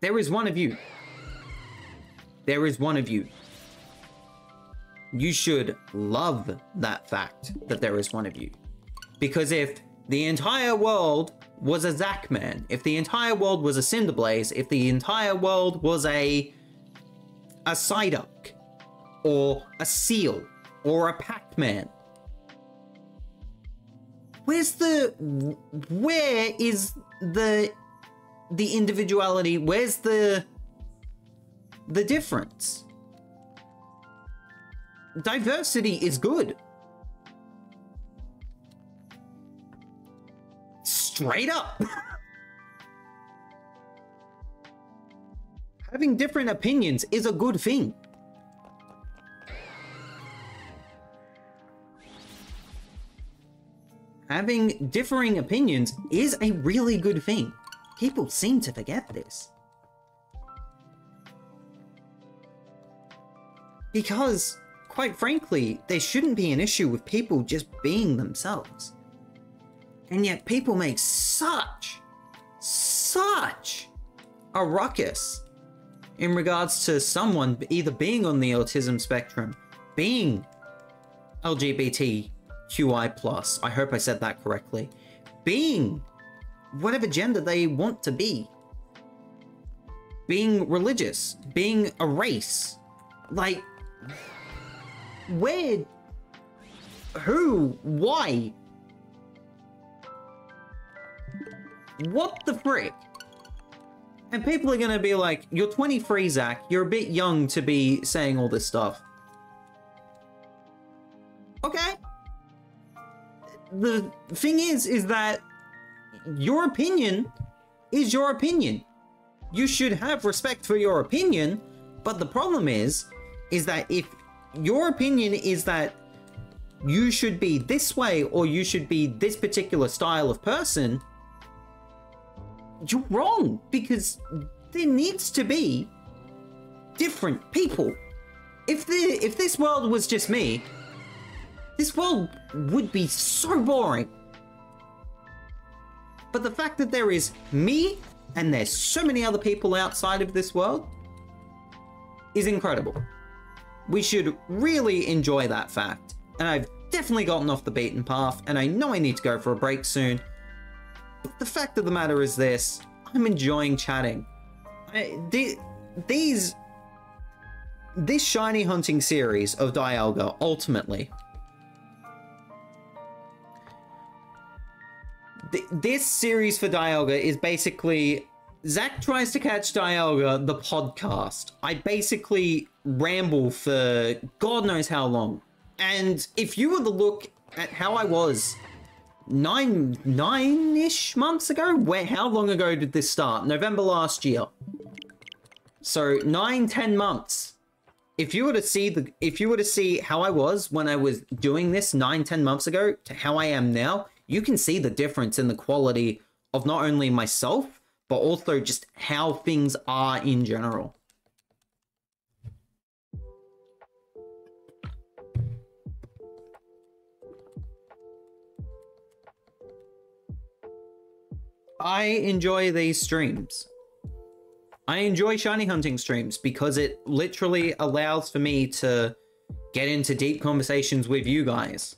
There is one of you. There is one of you. You should love that fact that there is one of you. Because if the entire world was a Zack Man, if the entire world was a Cinderblaze, if the entire world was a Psyduck, or a Seal, or a Pac-Man, where is the individuality? Where's the difference? Diversity is good. Straight up. Having different opinions is a good thing. Having differing opinions is a really good thing. People seem to forget this. Because, quite frankly, there shouldn't be an issue with people just being themselves. And yet people make such a ruckus in regards to someone either being on the autism spectrum, being LGBTQI+, I hope I said that correctly, being whatever gender they want to be, being religious, being a race, like, where, who, why, what the frick? And people are gonna be like, you're 23, Zach, you're a bit young to be saying all this stuff. Okay. The thing is that your opinion is your opinion. You should have respect for your opinion, but the problem is that if your opinion is that you should be this way or you should be this particular style of person, you're wrong, because there needs to be different people. If this world was just me, this world would be so boring. But the fact that there is me and there's so many other people outside of this world is incredible. We should really enjoy that fact. And I've definitely gotten off the beaten path, and I know I need to go for a break soon. But the fact of the matter is this: I'm enjoying chatting. This shiny hunting series of Dialga, ultimately, this series for Dialga is basically Zach tries to catch Dialga, the podcast. I basically ramble for God knows how long. And if you were to look at how I was nine-ish months ago, how long ago did this start? November last year. So 9-10 months. If you were to see how I was when I was doing this 9-10 months ago to how I am now, you can see the difference in the quality of not only myself, but also just how things are in general. I enjoy these streams. I enjoy shiny hunting streams because it literally allows for me to get into deep conversations with you guys.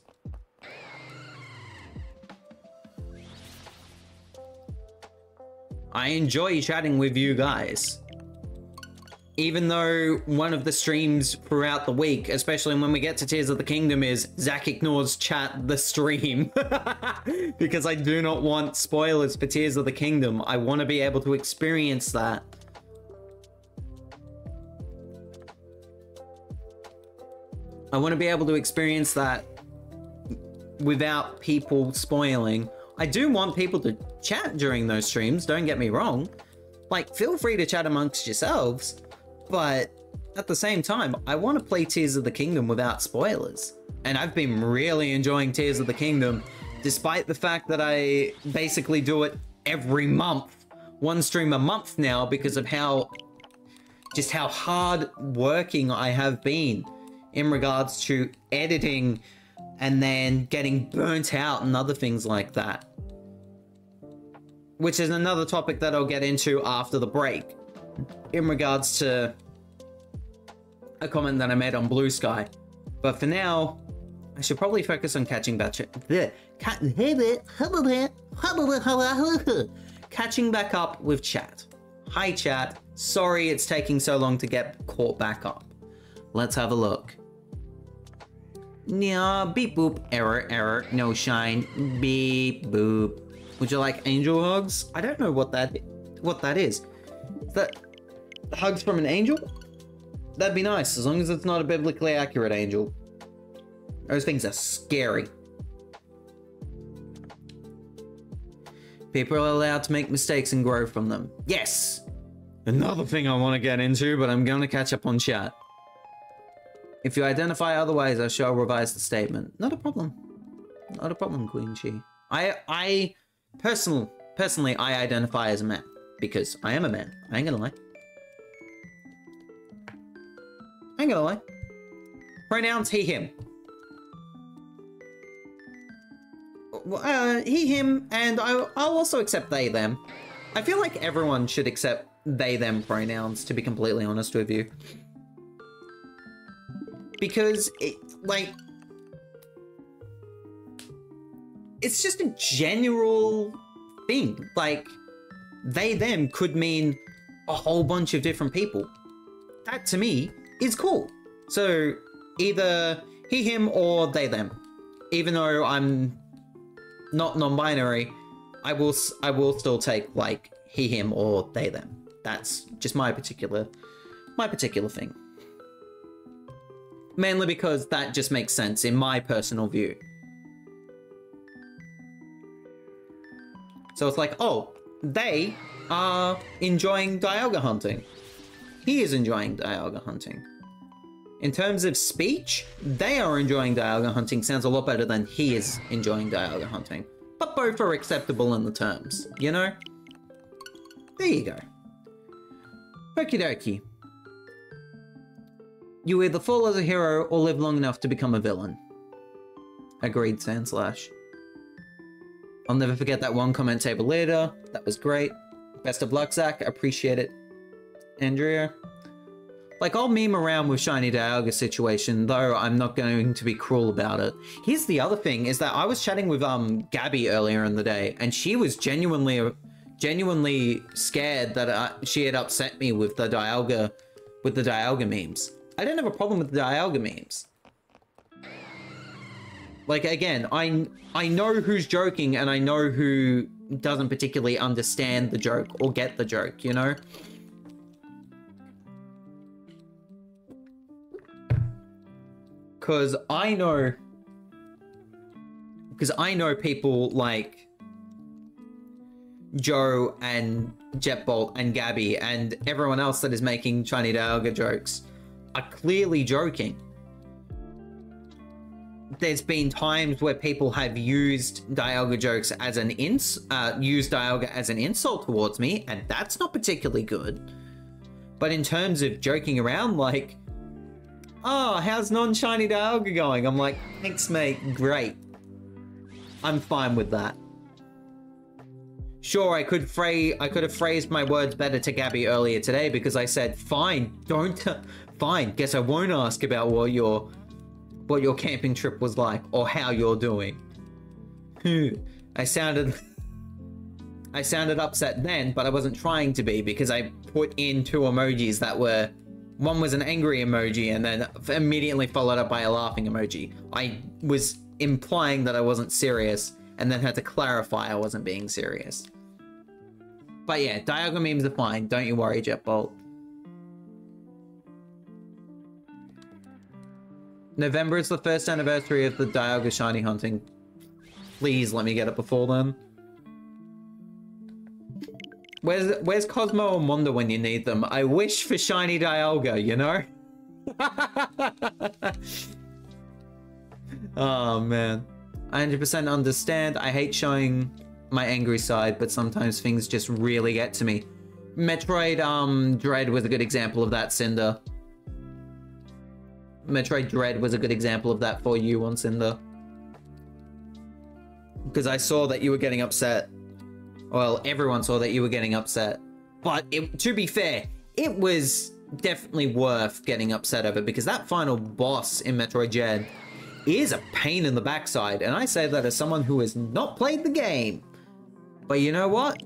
I enjoy chatting with you guys. Even though one of the streams throughout the week, especially when we get to Tears of the Kingdom, is Zach ignores chat the stream. Because I do not want spoilers for Tears of the Kingdom. I want to be able to experience that. I want to be able to experience that without people spoiling. I do want people to chat during those streams, don't get me wrong. Like, feel free to chat amongst yourselves, but at the same time, I want to play Tears of the Kingdom without spoilers. And I've been really enjoying Tears of the Kingdom, despite the fact that I basically do it every month. One stream a month now because of how hard working I have been in regards to editing and then getting burnt out and other things like that. Which is another topic that I'll get into after the break, in regards to a comment that I made on Blue Sky. But for now, I should probably focus on catching back up with chat. Hi chat, sorry it's taking so long to get caught back up. Let's have a look. Yeah, beep boop, error, no shine, beep boop. Would you like angel hugs? I don't know what that is. Is that hugs from an angel? That'd be nice, as long as it's not a biblically accurate angel. Those things are scary. People are allowed to make mistakes and grow from them. Yes! Another thing I want to get into, but I'm going to catch up on chat. If you identify otherwise, I shall revise the statement. Not a problem. Not a problem, Queen Chi. I personally, I identify as a man. Because I am a man. I ain't gonna lie. I ain't gonna lie. Pronouns he, him. He, him, and I'll also accept they, them. I feel like everyone should accept they, them pronouns, to be completely honest with you. Because, it's just a general thing. Like, they, them could mean a whole bunch of different people. That, to me, is cool. So, either he, him, or they, them. Even though I'm not non-binary, I will still take, like, he, him, or they, them. That's just my particular thing. Mainly because that just makes sense in my personal view. So it's like, oh, they are enjoying Dialga hunting. He is enjoying Dialga hunting. In terms of speech, they are enjoying Dialga hunting. Sounds a lot better than he is enjoying Dialga hunting. But both are acceptable in the terms, you know? There you go. Okie dokie. You either fall as a hero or live long enough to become a villain. Agreed, Sandslash. I'll never forget that one comment table later. That was great. Best of luck, Zach. Appreciate it. Andrea. Like, I'll meme around with Shiny Dialga situation, though I'm not going to be cruel about it. Here's the other thing, is that I was chatting with Gabby earlier in the day, and she was genuinely scared that she had upset me with the Dialga memes. I don't have a problem with the Dialga memes. Like, again, I know who's joking, and I know who doesn't particularly understand the joke or get the joke, you know? Because I know people like Joe and Jetbolt and Gabby and everyone else that is making Shiny Dialga jokes are clearly joking. There's been times where people have used Dialga jokes as used Dialga as an insult towards me, and that's not particularly good. But in terms of joking around, like, oh, how's non-Shiny Dialga going? I'm like, thanks, mate, great. I'm fine with that. Sure, I could have phrased my words better to Gabby earlier today because I said, fine, fine, guess I won't ask about what your camping trip was like or how you're doing. I sounded upset then, but I wasn't trying to be because I put in two emojis that were, one was an angry emoji and then immediately followed up by a laughing emoji. I was implying that I wasn't serious and then had to clarify I wasn't being serious. But yeah, Dialga memes are fine. Don't you worry, Jetbolt. November is the first anniversary of the Dialga Shiny Hunting. Please let me get it before then. Where's Cosmo and Wanda when you need them? I wish for Shiny Dialga, you know? Oh, man. I 100% understand. I hate showing my angry side, but sometimes things just really get to me. Metroid Dread was a good example of that, Cinder. Metroid Dread was a good example of that for you on Cinder. Because I saw that you were getting upset. Well, everyone saw that you were getting upset. But to be fair, it was definitely worth getting upset over because that final boss in Metroid Dread is a pain in the backside. And I say that as someone who has not played the game. But you know what?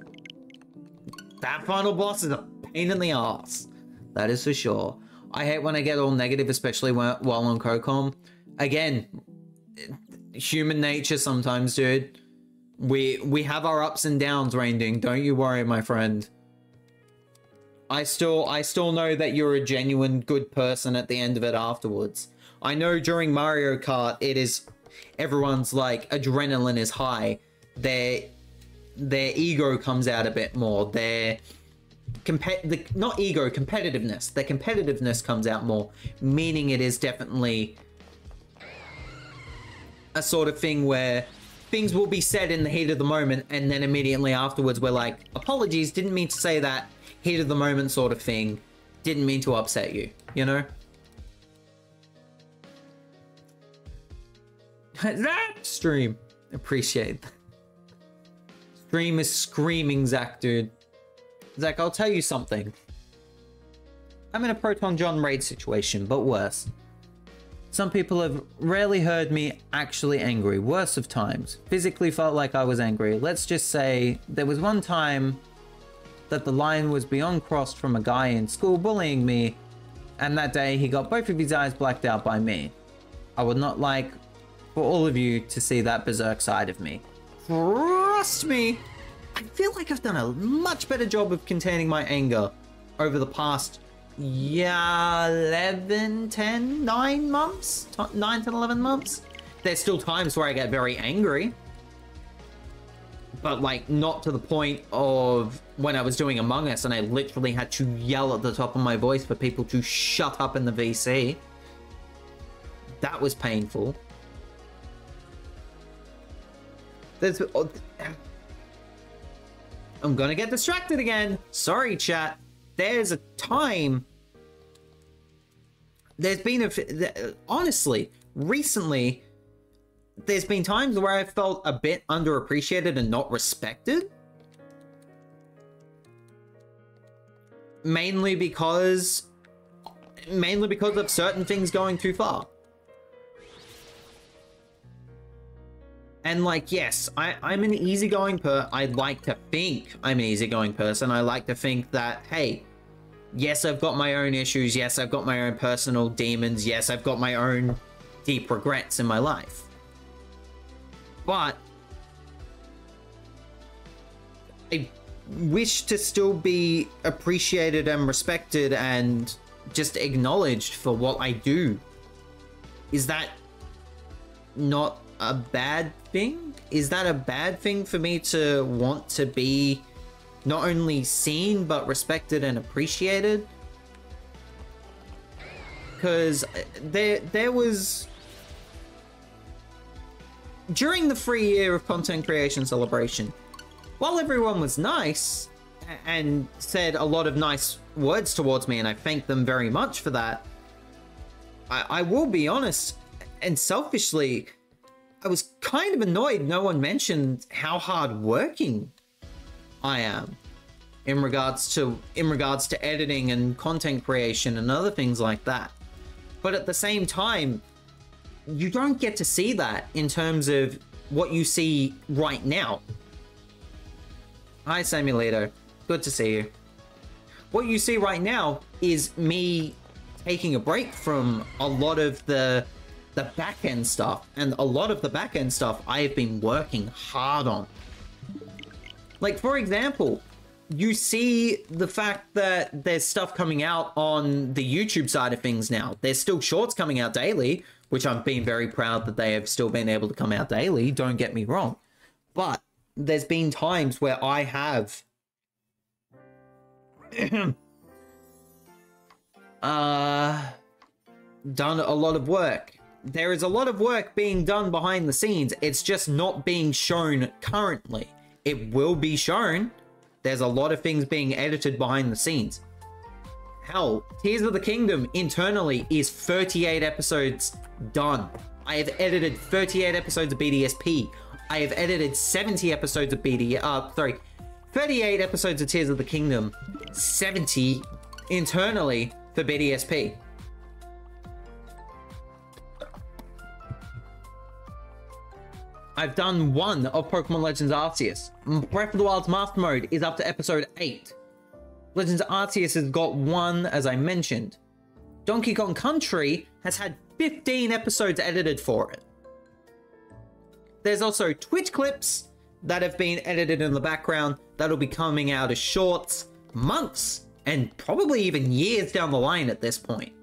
That final boss is a pain in the ass. That is for sure. I hate when I get all negative, especially while on CoCom. Again, human nature sometimes, dude. We have our ups and downs, Rainding. Don't you worry, my friend. I still know that you're a genuine good person at the end of it afterwards. I know during Mario Kart, it is everyone's like adrenaline is high. Their ego comes out a bit more. Not ego, competitiveness. Their competitiveness comes out more, meaning it is definitely a sort of thing where things will be said in the heat of the moment, and then immediately afterwards we're like, apologies, didn't mean to say that, heat of the moment sort of thing, didn't mean to upset you, you know? That stream, appreciate that. Stream is screaming, Zach, dude. Zach, I'll tell you something. I'm in a Proton John raid situation, but worse. Some people have rarely heard me actually angry, worst of times. Physically felt like I was angry. Let's just say there was one time that the line was beyond crossed from a guy in school bullying me, and that day he got both of his eyes blacked out by me. I would not like for all of you to see that berserk side of me. Trust me, I feel like I've done a much better job of containing my anger over the past 9 months? 9 to 11 months? There's still times where I get very angry. But, like, not to the point of when I was doing Among Us and I literally had to yell at the top of my voice for people to shut up in the VC. That was painful. There's... I'm gonna get distracted again. Sorry, chat. There's a time... There's been honestly, recently, there's been times where I felt a bit underappreciated and not respected. Mainly because of certain things going too far. And like, yes, I'm an easygoing I like to think I'm an easygoing person. I like to think that, hey, yes, I've got my own issues. Yes, I've got my own personal demons. Yes, I've got my own deep regrets in my life. But I wish to still be appreciated and respected and just acknowledged for what I do. Is that not a bad thing? Is that a bad thing for me to want to be not only seen but respected and appreciated? Because there was, during the 3-year of content creation celebration, while everyone was nice and said a lot of nice words towards me, and I thank them very much for that, I will be honest, and selfishly, I was kind of annoyed no one mentioned how hardworking I am in regards to editing and content creation and other things like that. But at the same time, you don't get to see that in terms of what you see right now. Hi, Samuelito. Good to see you. What you see right now is me taking a break from a lot of the back-end stuff. And a lot of the back-end stuff I have been working hard on. Like, for example, you see the fact that there's stuff coming out on the YouTube side of things now. There's still shorts coming out daily, which I've been very proud that they have still been able to come out daily, don't get me wrong. But there's been times where I have done a lot of work. There is a lot of work being done behind the scenes. It's just not being shown currently. It will be shown. There's a lot of things being edited behind the scenes. Hell, Tears of the Kingdom internally is 38 episodes done. I have edited 38 episodes of BDSP. I have edited 70 episodes of 38 episodes of Tears of the Kingdom, 70 internally for BDSP. I've done 1 of Pokemon Legends Arceus. Breath of the Wild's Master Mode is up to episode 8. Legends Arceus has got 1, as I mentioned. Donkey Kong Country has had 15 episodes edited for it. There's also Twitch clips that have been edited in the background that'll be coming out as shorts, months, and probably even years down the line at this point.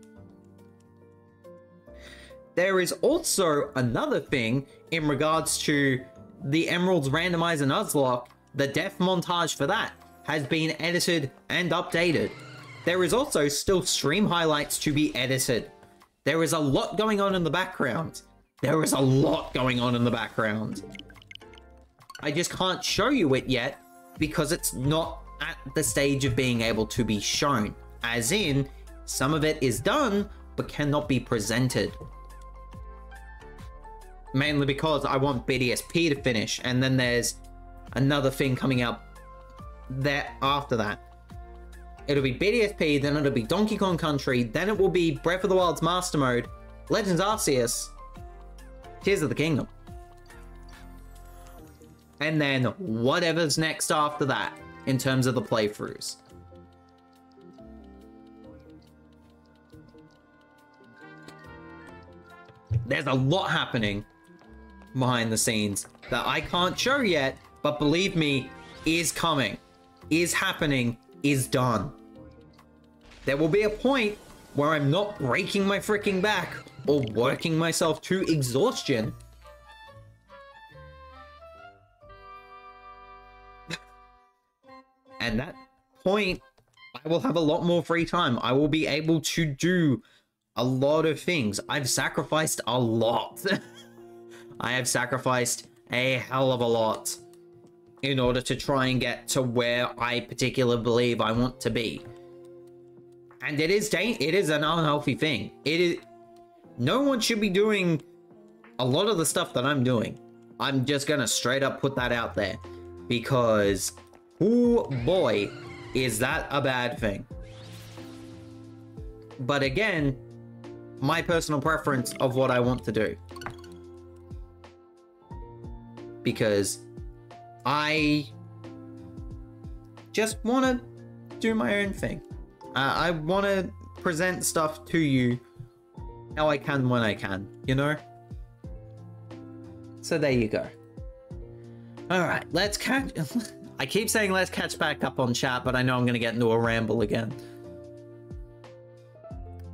There is also another thing in regards to the Emeralds Randomizer Nuzlocke. The death montage for that has been edited and updated. There is also still stream highlights to be edited. There is a lot going on in the background. There is a lot going on in the background. I just can't show you it yet because it's not at the stage of being able to be shown. As in, some of it is done, but cannot be presented. Mainly because I want BDSP to finish, and then there's another thing coming out there after that. It'll be BDSP, then it'll be Donkey Kong Country, then it will be Breath of the Wild's Master Mode, Legends Arceus, Tears of the Kingdom. And then whatever's next after that, in terms of the playthroughs. There's a lot happening behind the scenes that I can't show yet, but believe me, is coming, is happening, is done. There will be a point where I'm not breaking my freaking back or working myself to exhaustion And that point, I will have a lot more free time. I will be able to do a lot of things. I've sacrificed a lot. I have sacrificed a hell of a lot in order to try and get to where I particularly believe I want to be. And it is an unhealthy thing. No one should be doing a lot of the stuff that I'm doing. I'm just gonna straight up put that out there, because oh boy, is that a bad thing. But again, my personal preference of what I want to do, because I just want to do my own thing. I want to present stuff to you how I can when I can, you know? So there you go. Alright, let's catch... I keep saying let's catch back up on chat, but I know I'm going to get into a ramble again.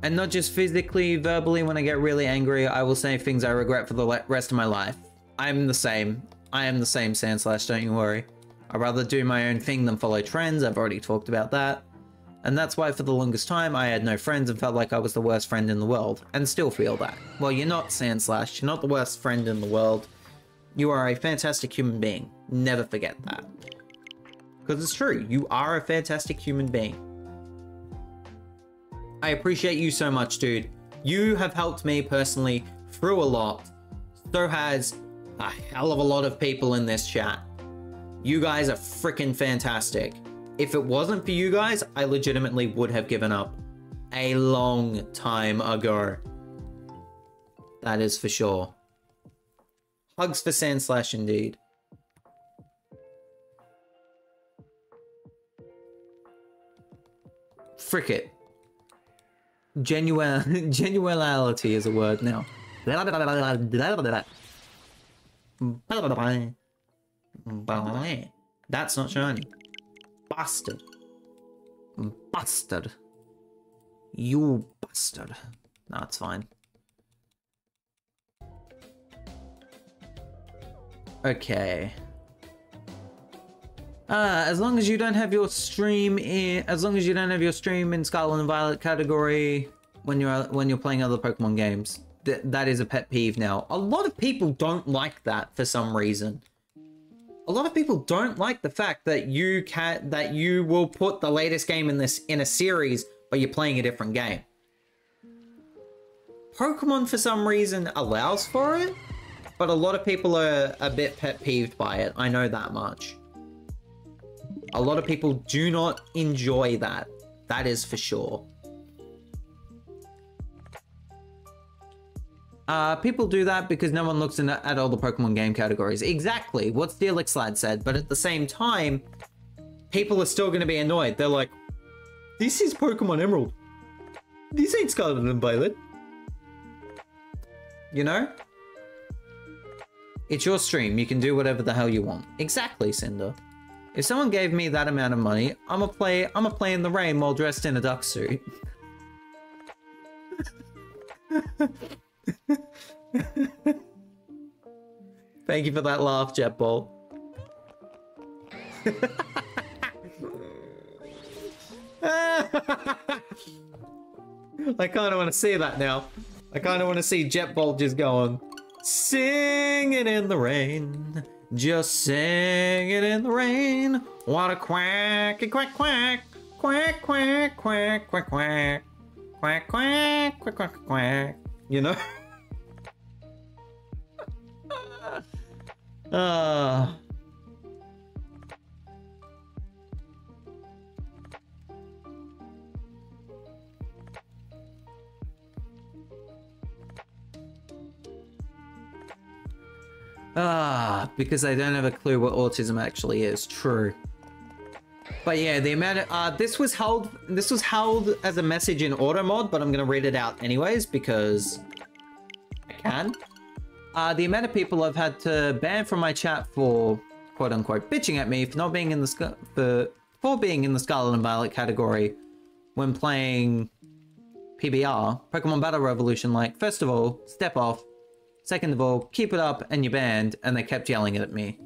And not just physically, verbally, when I get really angry, I will say things I regret for the rest of my life. I'm the same. I am the same, Sandslash, don't you worry. I'd rather do my own thing than follow trends. I've already talked about that. And that's why for the longest time I had no friends and felt like I was the worst friend in the world. And still feel that. Well, you're not, Sandslash. You're not the worst friend in the world. You are a fantastic human being. Never forget that. Because it's true. You are a fantastic human being. I appreciate you so much, dude. You have helped me personally through a lot. So has a hell of a lot of people in this chat. You guys are freaking fantastic. If it wasn't for you guys, I legitimately would have given up a long time ago. That is for sure. Hugs for Sandslash indeed. Frick it. Genuality is a word now. That's not shiny. Bastard. Bastard. You bastard. No, it's fine. Okay. As long as you don't have your stream in Scarlet and Violet category when you're playing other Pokemon games. That is a pet peeve now. A lot of people don't like that for some reason. A lot of people don't like the fact that you will put the latest game in a series, but you're playing a different game. Pokemon for some reason allows for it, but a lot of people are a bit pet peeved by it. I know that much. A lot of people do not enjoy that. That is for sure. People do that because no one looks at all the Pokemon game categories. Exactly, what Steelix Lad said, but at the same time, people are still going to be annoyed. They're like, this is Pokemon Emerald. This ain't Scarlet and Violet. You know? It's your stream, you can do whatever the hell you want. Exactly, Cinder. If someone gave me that amount of money, I'ma play in the rain while dressed in a duck suit. Thank you for that laugh, Jetball. I kind of want to see that now. I kind of want to see Jetball just going, singing in the rain, just singing in the rain. What a quack, quack, quack, quack, quack, quack, quack, quack, quack, quack, quack, quack, quack. You know? Because I don't have a clue what autism actually is. True. But yeah, the amount of this was held as a message in auto mod, but I'm gonna read it out anyways because I can. The amount of people I've had to ban from my chat for quote unquote bitching at me for not being in the for being in the Scarlet and Violet category when playing PBR, Pokemon Battle Revolution, like, first of all, step off. Second of all, keep it up and you're banned, and they kept yelling at me.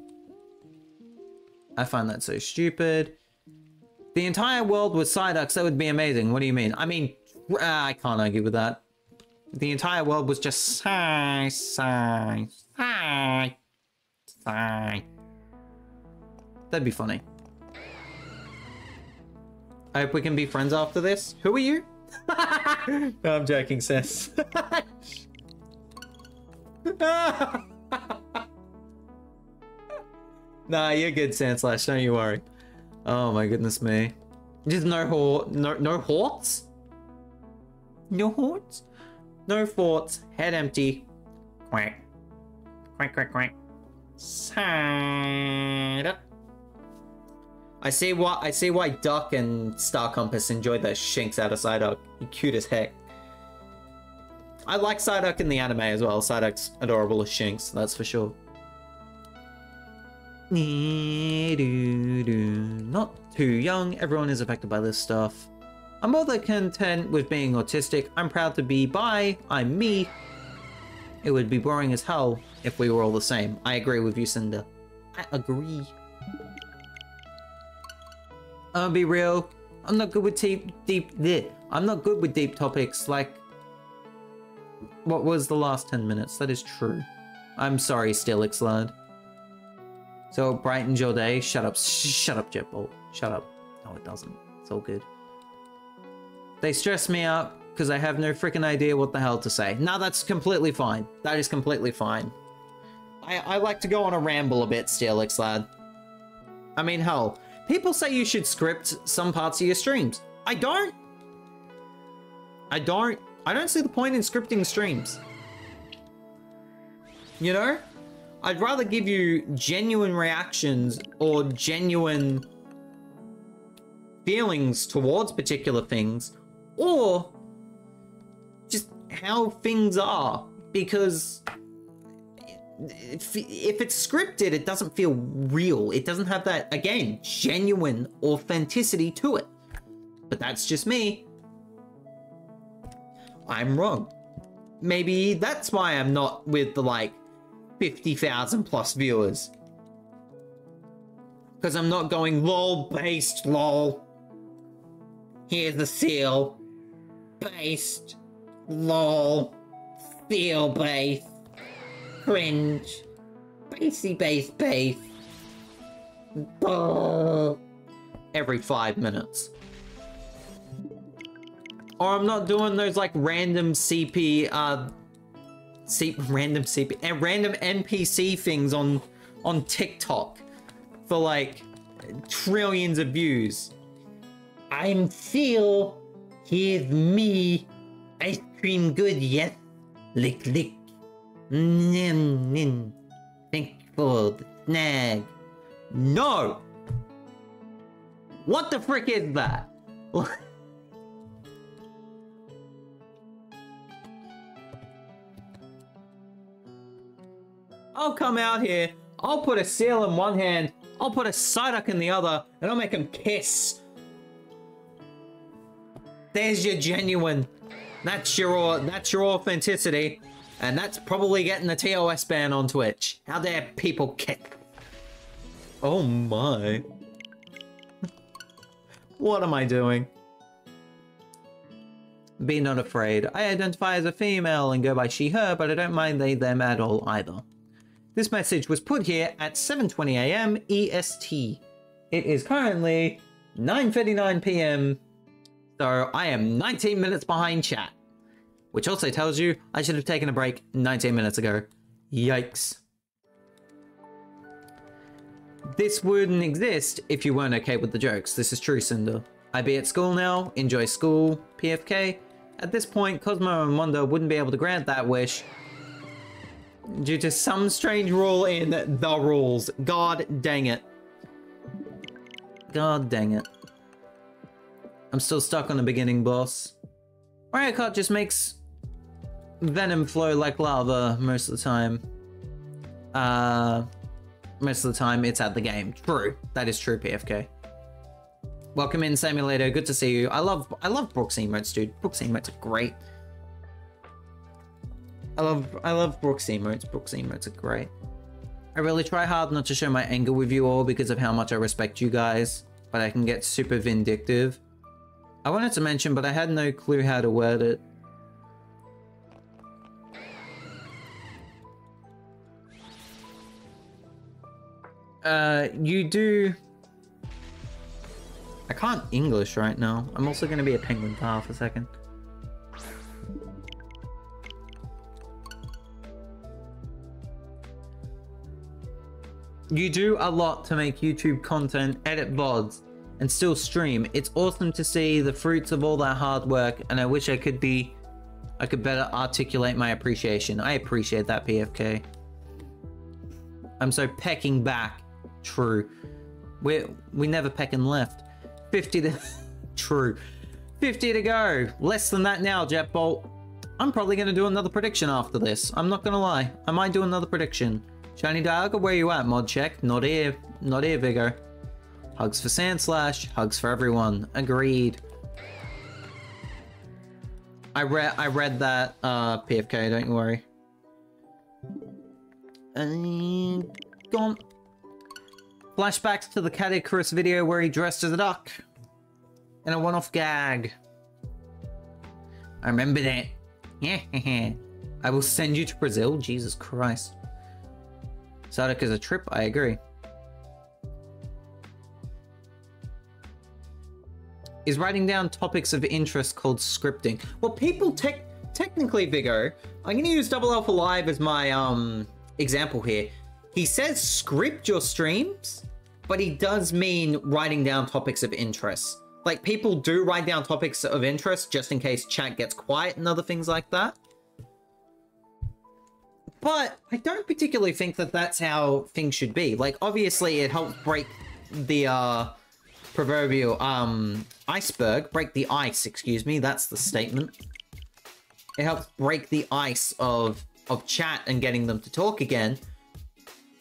I find that so stupid. The entire world with Psyducks, that would be amazing. What do you mean? I mean, I can't argue with that. The entire world was just sigh. That'd be funny. I hope we can be friends after this. Who are you? No, I'm joking, sis. Nah, you're good, Sandslash. Don't you worry. Oh my goodness me. Just no horts? No horts? No forts. Head empty. Quack. Quack, quack, quack. Side up. I see why Duck and Star Compass enjoyed those shinks out of Psyduck. He cute as heck. I like Psyduck in the anime as well. Psyduck's adorable as shinks, that's for sure. Not too young, everyone is affected by this stuff. I'm more than content with being autistic. I'm proud to be bi. I'm me. It would be boring as hell if we were all the same. I agree with you, Cinder. I agree. I'll be real. I'm not good with I'm not good with deep topics like what was the last 10 minutes. That is true. I'm sorry, Steelix lad. So it brightens your day. Shut up, Jetbolt. Shut up. No, it doesn't. It's all good. They stress me out because I have no freaking idea what the hell to say. Nah, that's completely fine. That is completely fine. I like to go on a ramble a bit, Steelix lad. I mean, hell, people say you should script some parts of your streams. I don't see the point in scripting streams. You know? I'd rather give you genuine reactions or genuine feelings towards particular things, or just how things are, because if it's scripted, it doesn't feel real. It doesn't have that, again, genuine authenticity to it. But that's just me. I'm wrong. Maybe that's why I'm not with the, like, 50,000 plus viewers. Because I'm not going lol based lol. Here's the seal. Based. Lol. Seal based. Cringe. Basey base. Bull. Every 5 minutes. Or I'm not doing those like random random NPC things on TikTok for like trillions of views. I'm Seal. Here's me. Ice cream good, yes? Lick lick. Nin nin. Thank you for the snag. No! What the frick is that? I'll come out here, I'll put a seal in one hand, I'll put a Psyduck in the other, and I'll make them kiss. There's your genuine. That's your authenticity. And that's probably getting the TOS ban on Twitch. How dare people kiss? Oh my. What am I doing? Be not afraid. I identify as a female and go by she, her, but I don't mind they, them at all either. This message was put here at 7:20 AM EST. It is currently 9:59 PM, so I am 19 minutes behind chat. Which also tells you I should have taken a break 19 minutes ago. Yikes. This wouldn't exist if you weren't okay with the jokes. This is true, Cinder. I be at school now, enjoy school, PFK. At this point, Cosmo and Wanda wouldn't be able to grant that wish due to some strange rule in the rules. God dang it. God dang it. I'm still stuck on the beginning boss. Mario Kart just makes venom flow like lava most of the time. Most of the time it's at the game. True. That is true, PFK. Welcome in, Simulator. Good to see you. I love Brooks emotes, dude. Brooks emotes are great. I love Brooks emotes. Brooks emotes are great. I really try hard not to show my anger with you all because of how much I respect you guys. but I can get super vindictive. I wanted to mention, but I had no clue how to word it. You do... I can't English right now. I'm also going to be a penguin for half a second. You do a lot to make YouTube content, edit VODs, and still stream. It's awesome to see the fruits of all that hard work, and I wish I could better articulate my appreciation. I appreciate that, PFK. I'm so pecking back. True. We never pecking left. 50 to... True. 50 to go. Less than that now, Jetbolt. I'm probably going to do another prediction after this. I'm not going to lie. I might do another prediction. Shiny Dialga, where you at, mod check? Not here. Not here, Vigo. Hugs for Sandslash. Hugs for everyone. Agreed. I read that, PFK, don't you worry. Gone. Flashbacks to the Cat Icarus video where he dressed as a duck. In a one-off gag. I remember that. Yeah. I will send you to Brazil. Jesus Christ. Sardic is a trip, I agree. Is writing down topics of interest called scripting? Well, people technically, Vigo, I'm going to use Double Alpha Live as my example here. He says script your streams, but he does mean writing down topics of interest. Like, people do write down topics of interest just in case chat gets quiet and other things like that. But I don't particularly think that that's how things should be. Like, obviously, it helps break the proverbial iceberg. Break the ice, excuse me. That's the statement. It helps break the ice of chat and getting them to talk again.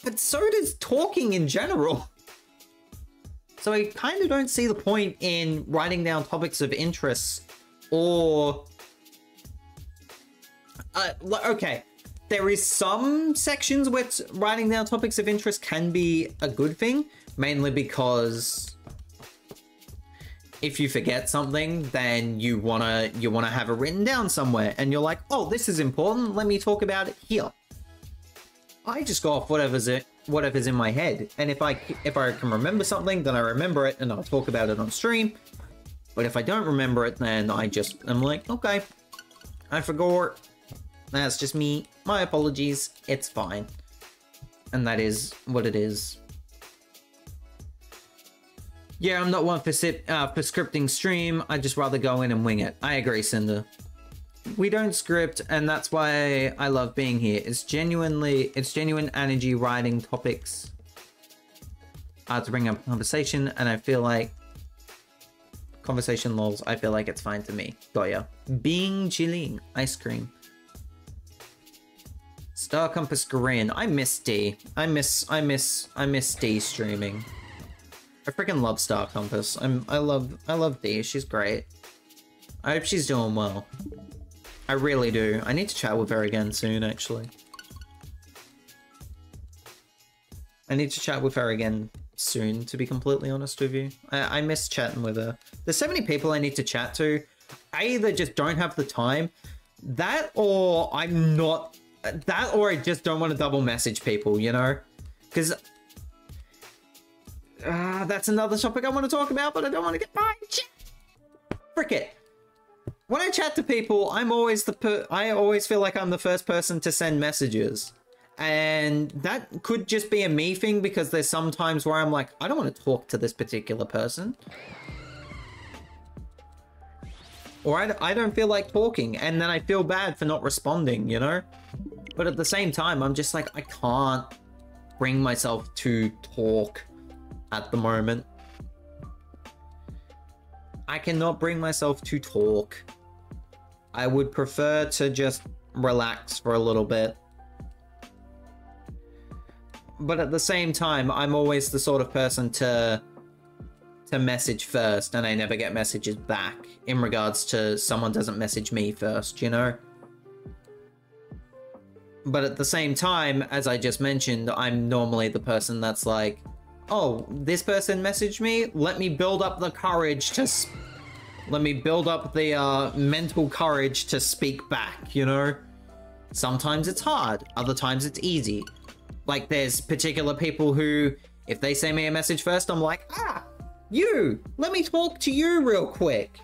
But so does talking in general. So I kind of don't see the point in writing down topics of interest or... okay. There is some sections where writing down topics of interest can be a good thing, mainly because if you forget something, then you wanna have it written down somewhere, and you're like, oh, this is important, let me talk about it here. I just go off whatever's in my head, and if I can remember something, then I remember it, and I'll talk about it on stream. But if I don't remember it, then I'm like, okay, I forgot. That's just me. My apologies. It's fine. And that is what it is. Yeah, I'm not one for scripting stream. I'd just rather go in and wing it. I agree, Cinder. We don't script, and that's why I love being here. It's genuine energy writing topics to bring up conversation, and I feel like conversation lols, I feel like it's fine to me. Got ya. Being chilling. Ice cream. Star Compass Grin. I miss D. I miss D streaming. I freaking love Star Compass. I love D. She's great. I hope she's doing well. I really do. I need to chat with her again soon, actually. I need to chat with her again soon, to be completely honest with you. I miss chatting with her. There's so many people I need to chat to. I either just don't have the time, or I just don't want to double message people, you know? Because that's another topic I want to talk about, but I don't want to get my chat. Frick it. When I chat to people, I always feel like I'm the first person to send messages. And that could just be a me thing, because there's some times where I'm like, I don't want to talk to this particular person. Or I don't feel like talking, and then I feel bad for not responding, you know? But at the same time, I'm just like, I can't bring myself to talk at the moment. I cannot bring myself to talk. I would prefer to just relax for a little bit. But at the same time, I'm always the sort of person to message first, and I never get messages back in regards to someone doesn't message me first, you know? But at the same time, as I just mentioned, I'm normally the person that's like, oh, this person messaged me, let me build up the courage to... Let me build up the mental courage to speak back, you know? Sometimes it's hard, other times it's easy. Like, there's particular people who, if they send me a message first, I'm like, ah, you, let me talk to you real quick.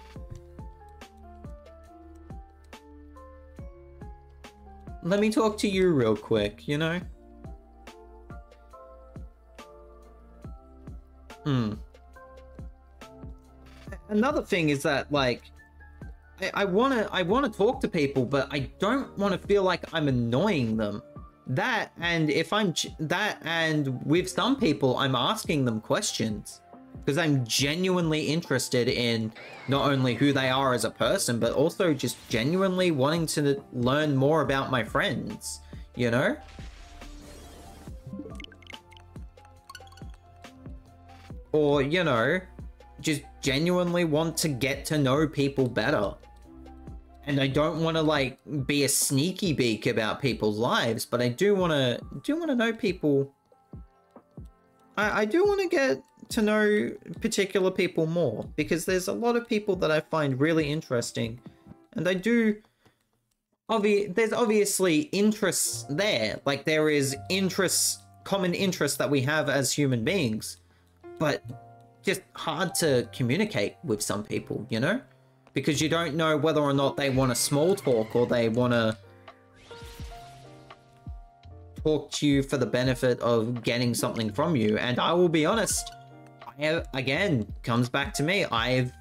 Let me talk to you real quick, you know? Another thing is that, like, I wanna talk to people, but I don't want to feel like I'm annoying them. That, and if I'm with some people, I'm asking them questions because I'm genuinely interested in not only who they are as a person, but also just genuinely wanting to learn more about my friends, you know? Or, you know, just genuinely want to get to know people better. And I don't want to, like, be a sneaky beak about people's lives, but I do want to know people. I do want to get to know particular people more, because there's a lot of people that I find really interesting, and I do. There's obviously interests there, like there is common interests that we have as human beings, but just hard to communicate with some people, you know? Because you don't know whether or not they want to small talk or they want to talk to you for the benefit of getting something from you. And I will be honest, again, comes back to me. I've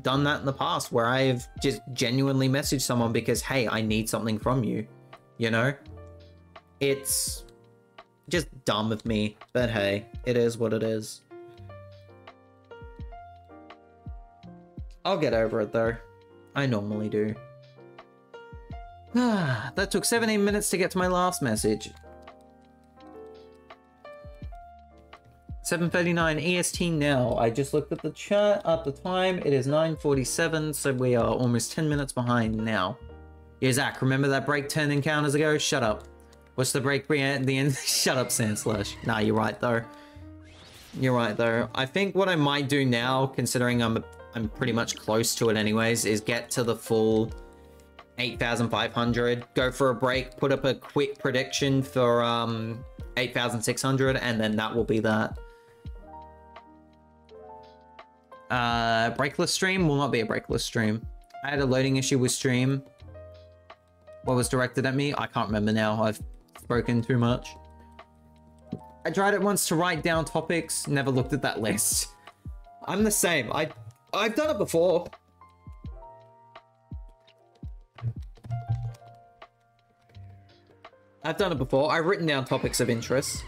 done that in the past where I've just genuinely messaged someone because, hey, I need something from you, you know? It's just dumb of me, but hey, it is what it is. I'll get over it though. I normally do. That took 17 minutes to get to my last message. 7:39 EST now. I just looked at the chat at the time. It is 9:47, so we are almost 10 minutes behind now. Yeah, Zach, remember that break 10 encounters ago? Shut up. What's the break at the end? Shut up, Sandslash. Nah, you're right though. You're right though. I think what I might do now, considering I'm pretty much close to it anyways, is get to the full 8,500, go for a break, put up a quick prediction for 8,600, and then that will be that. Breakless stream will not be a breakless stream. I had a loading issue with stream. What was directed at me? I can't remember now. I've spoken too much. I tried it once to write down topics, never looked at that list. I'm the same. I've done it before. I've done it before. I've written down topics of interest.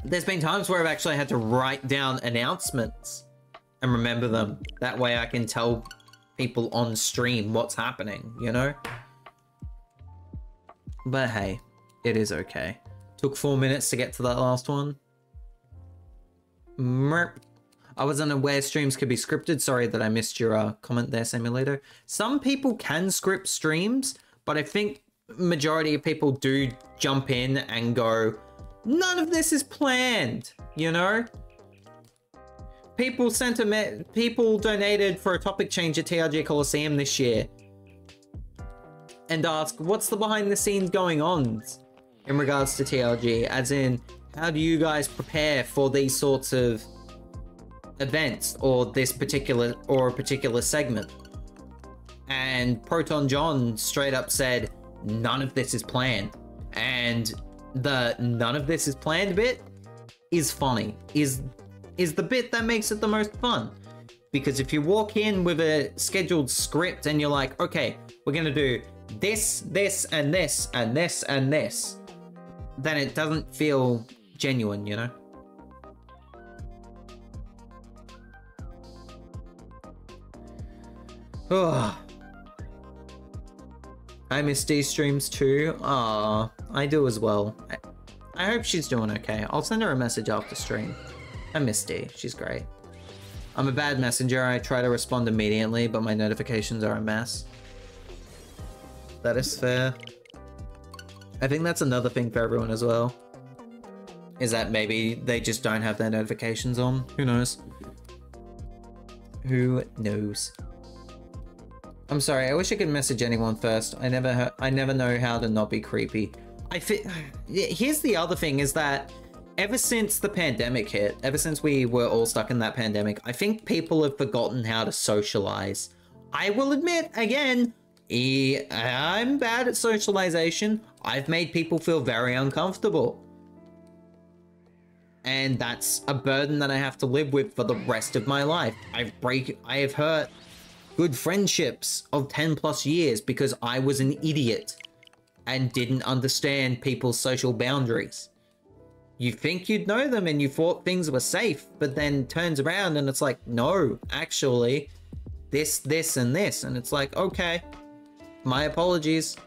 There's been times where I've actually had to write down announcements and remember them. That way I can tell people on stream what's happening, you know? But hey, it is okay. Took 4 minutes to get to that last one. Merp. I wasn't aware streams could be scripted. Sorry that I missed your comment there, Simulator. Some people can script streams, but I think majority of people do jump in and go, none of this is planned, you know? People donated for a topic change at TRG Coliseum this year and ask, what's the behind the scenes going on in regards to TRG? As in, how do you guys prepare for these sorts of events or this particular segment? And Proton John straight up said, none of this is planned. And the none of this is planned bit is funny, is the bit that makes it the most fun. Because if you walk in with a scheduled script and you're like, okay, we're gonna do this, this, and this, and this, and this, then it doesn't feel genuine, you know? Oh, I miss Dee streams too. Ah, I do as well. I hope she's doing okay. I'll send her a message after stream. I miss Dee. She's great. I'm a bad messenger. I try to respond immediately, but my notifications are a mess. That is fair. I think that's another thing for everyone as well. Is that maybe they just don't have their notifications on? Who knows? Who knows? I'm sorry, I wish I could message anyone first. I never know how to not be creepy. Here's the other thing is that ever since the pandemic hit, ever since we were all stuck in that pandemic, I think people have forgotten how to socialize. I will admit, again, I'm bad at socialization. I've made people feel very uncomfortable. And that's a burden that I have to live with for the rest of my life. I have hurt good friendships of 10 plus years because I was an idiot and didn't understand people's social boundaries. You think you'd know them and you thought things were safe, but then turns around and it's like, no, actually, this, and this. And it's like, okay, my apologies.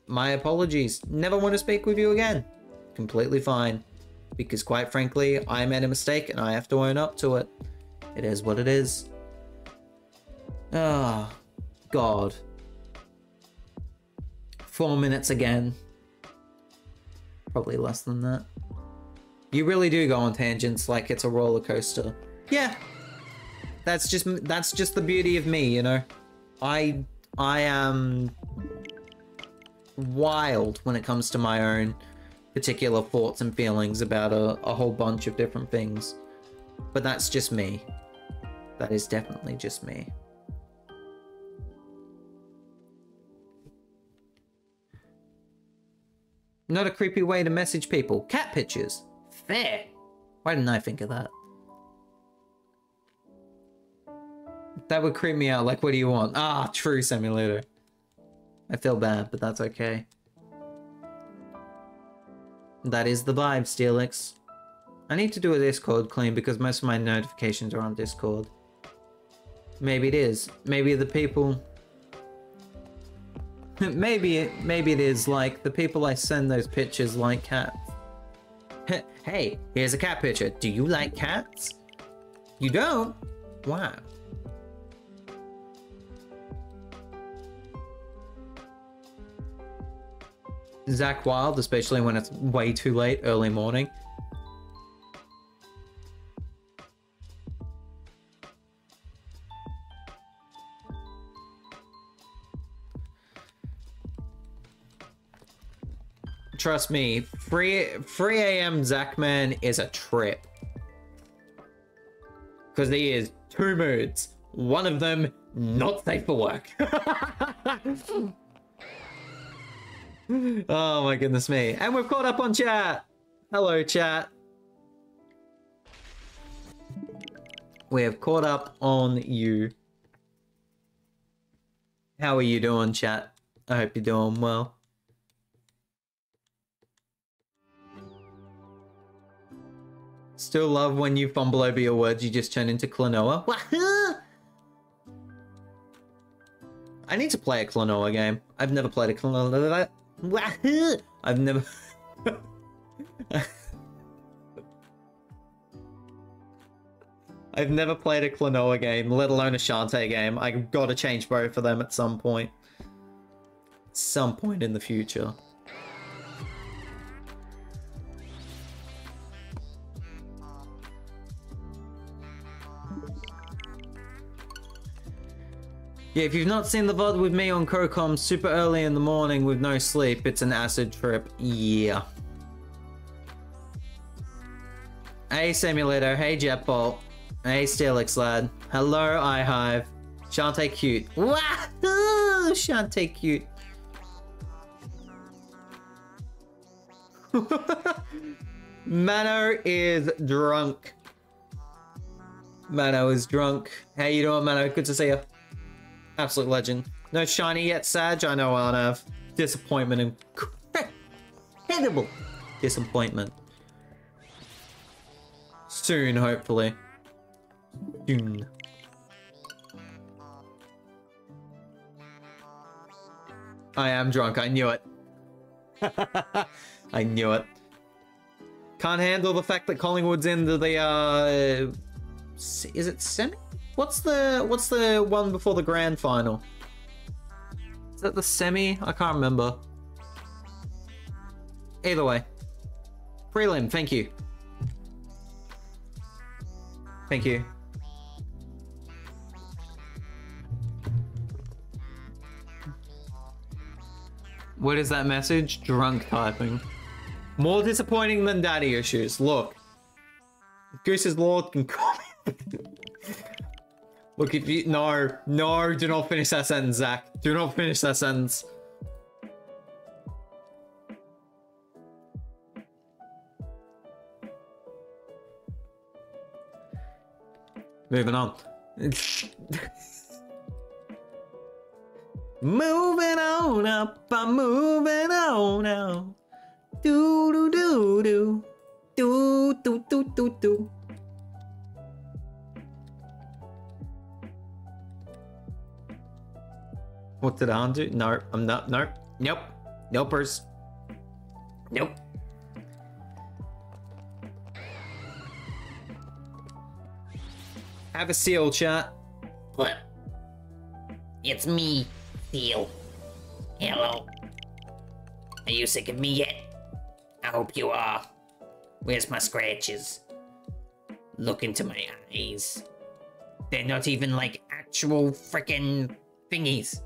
My apologies. Never want to speak with you again. Completely fine. Because quite frankly, I made a mistake and I have to own up to it. It is what it is. Oh, God. 4 minutes again. Probably less than that. You really do go on tangents like it's a roller coaster. Yeah. That's just the beauty of me, you know? I am wild when it comes to my own particular thoughts and feelings about a whole bunch of different things. But that's just me. That is definitely just me. Not a creepy way to message people. Cat pictures. Fair. Why didn't I think of that? That would creep me out. Like, what do you want? Ah, true simulator. I feel bad, but that's okay. That is the vibe, Steelix. I need to do a Discord clean because most of my notifications are on Discord. Maybe it is. Maybe the people... maybe it is like the people I send those pictures like cats. Hey, here's a cat picture. Do you like cats? You don't? Wow. Zach Wild, especially when it's way too late, early morning. Trust me, 3 a.m. Zachman is a trip. Because he is 2 moods. One of them, not safe for work. Oh my goodness me. And we've caught up on chat. Hello, chat. We have caught up on you. How are you doing, chat? I hope you're doing well. Still love when you fumble over your words, you just turn into Klonoa. Wahoo! I need to play a Klonoa game. I've never played a Klonoa. Wahoo! I've never... I've never played a Klonoa game, let alone a Shantae game. I've got to change both of them at some point. Some point in the future. Yeah, if you've not seen the VOD with me on Crocom super early in the morning with no sleep, it's an acid trip. Yeah. Hey, Simulator. Hey, Jetbolt. Hey, Steelix Lad. Hello, iHive. Shantae cute. Wahoo! Shantae cute. Mano is drunk. Mano is drunk. How you doing, Mano? Good to see you. Absolute legend. No shiny yet, Sag. I know I'll have disappointment and incredible disappointment. Soon, hopefully. Soon. I am drunk. I knew it. I knew it. Can't handle the fact that Collingwood's into the is it semi? What's the one before the grand final? Is that the semi? I can't remember. Either way. Prelim, thank you. Thank you. What is that message? Drunk typing. More disappointing than daddy issues. Look. Goose's Lord can call me. Look, if you... No. No, do not finish that sentence, Zach. Do not finish that sentence. Moving on. Moving on up, I'm moving on now. Do do do do. Do do do do do. What did I do? No, I'm not. Nope. Nope. Nopers. Nope. Have a seal, chat. What? It's me, Seal. Hello. Are you sick of me yet? I hope you are. Where's my scratches? Look into my eyes. They're not even like actual freaking thingies.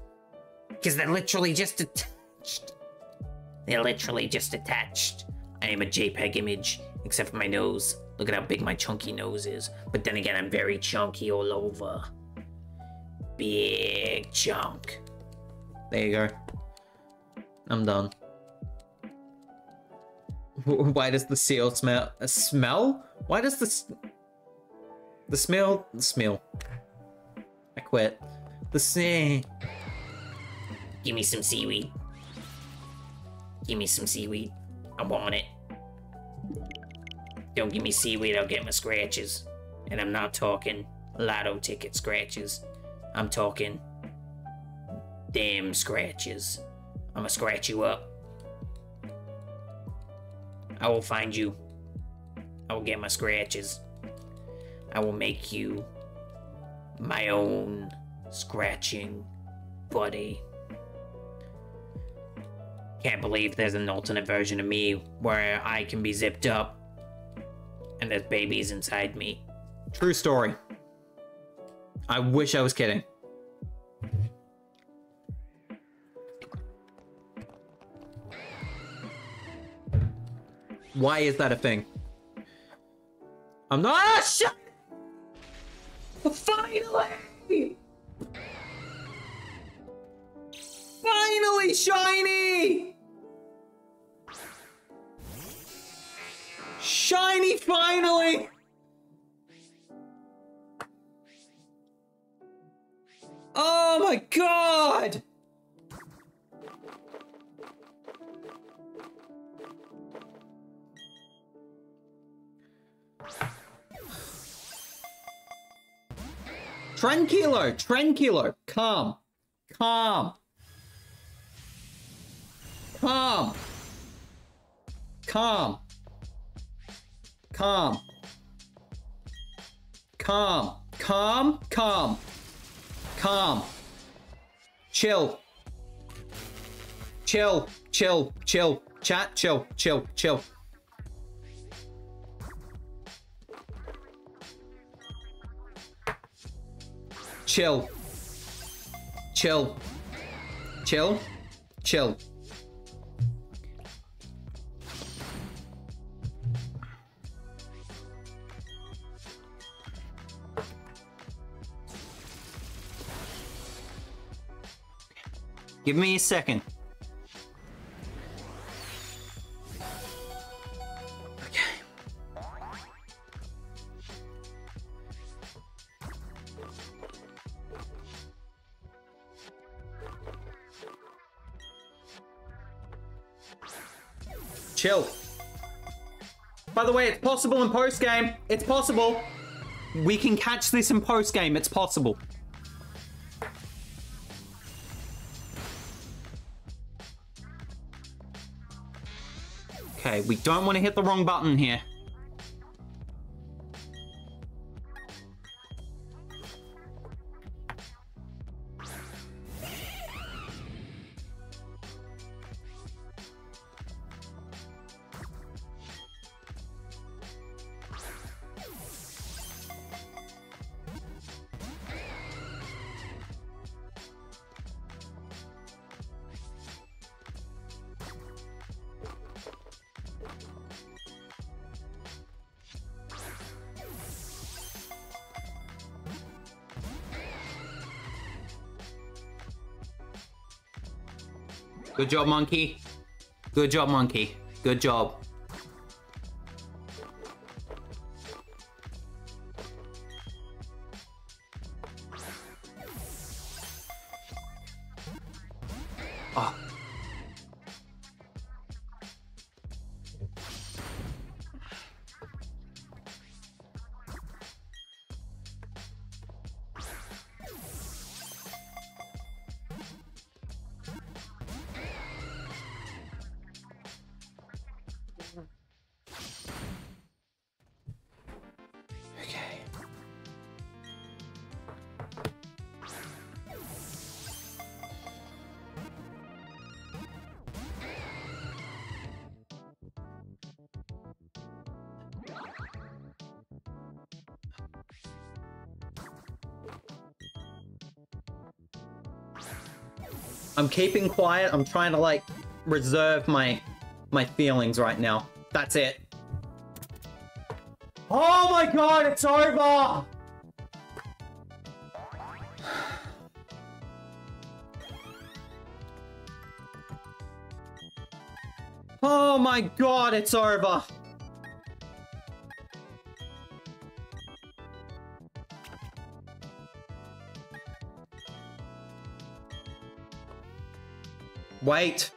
Because they're literally just attached. They're literally just attached. I am a JPEG image, except for my nose. Look at how big my chunky nose is. But then again, I'm very chunky all over. Big chunk. There you go. I'm done. Why does the seal smell? Smell? Why does the smell? I quit. Give me some seaweed. Give me some seaweed. I want it. Don't give me seaweed, I'll get my scratches. And I'm not talking lotto ticket scratches. I'm talking damn scratches. I'ma scratch you up. I will find you. I will get my scratches. I will make you my own scratching buddy. Can't believe there's an alternate version of me where I can be zipped up and there's babies inside me. True story. I wish I was kidding. Why is that a thing? I'm not. Ah, shit! Finally! Finally, Shiny! Shiny, finally! Oh my god! Tranquilo, tranquilo, calm, calm, calm, calm, calm, calm, calm, calm, calm, chill, chill, chill, chill, chat, chill, chill, chill. Chill. Chill. Chill. Chill. Give me a second. Chill. By the way, it's possible in post-game. It's possible. We can catch this in post-game. It's possible. Okay, we don't want to hit the wrong button here. Good job, monkey. Good job, monkey. Good job. Oh. Okay. I'm keeping quiet. I'm trying to like reserve my feelings right now. That's it. Oh my god, it's over! Oh my god, it's over! Wait.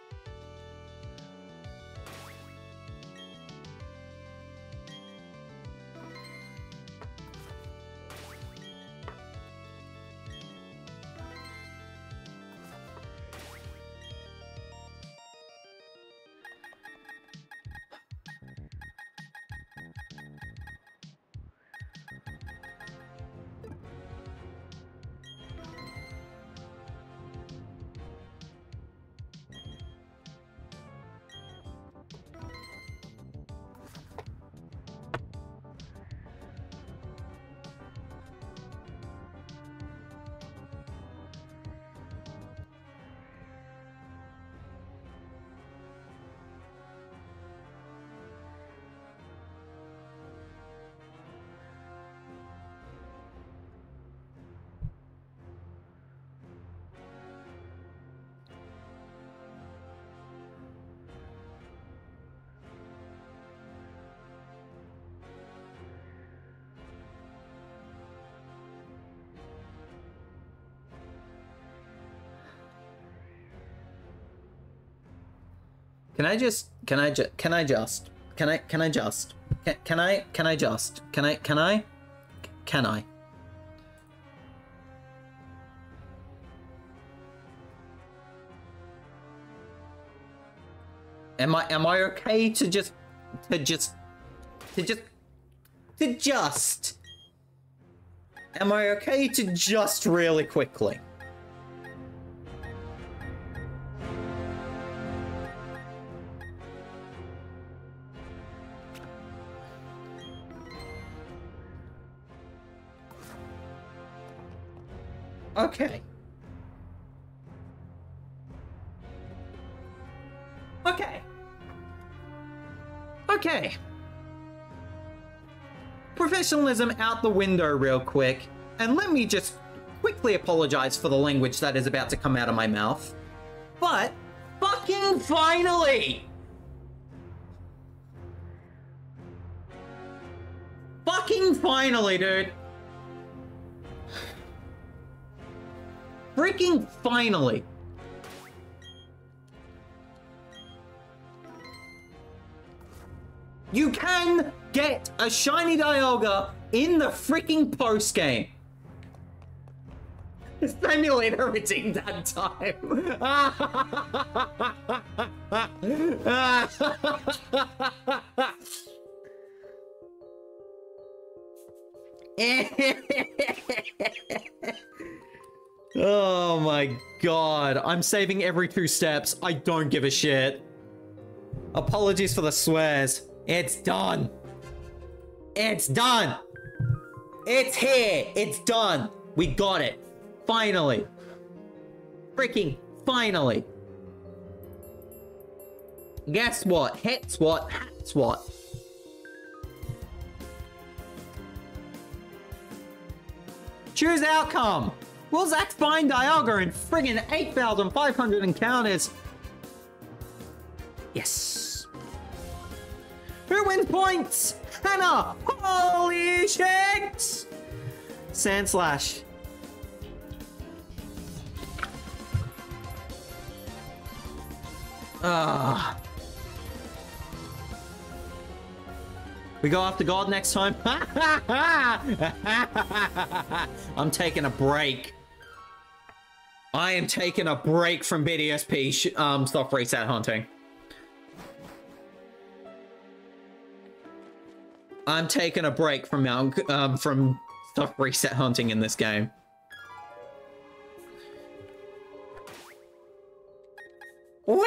Can I just Am I okay to just am I okay to just really quickly? Okay. Okay. Okay. Professionalism out the window real quick, and let me just quickly apologize for the language that is about to come out of my mouth. But, fucking finally! Fucking finally, dude! Freaking finally! You can get a Shiny Dialga in the freaking post game. Simulate everything that time. Oh my god. I'm saving every 2 steps. I don't give a shit. Apologies for the swears. It's done. It's done. It's here. It's done. We got it. Finally. Freaking finally. Guess what? Hits what? Hats what? Choose outcome. Will Zach find Dialga in friggin' 8,500 encounters Yes. Who wins points? Hannah! Holy shit! Sand Slash. We go after God next time? I'm taking a break. I am taking a break from BDSP stuff reset hunting. I'm taking a break from stuff reset hunting in this game. Where?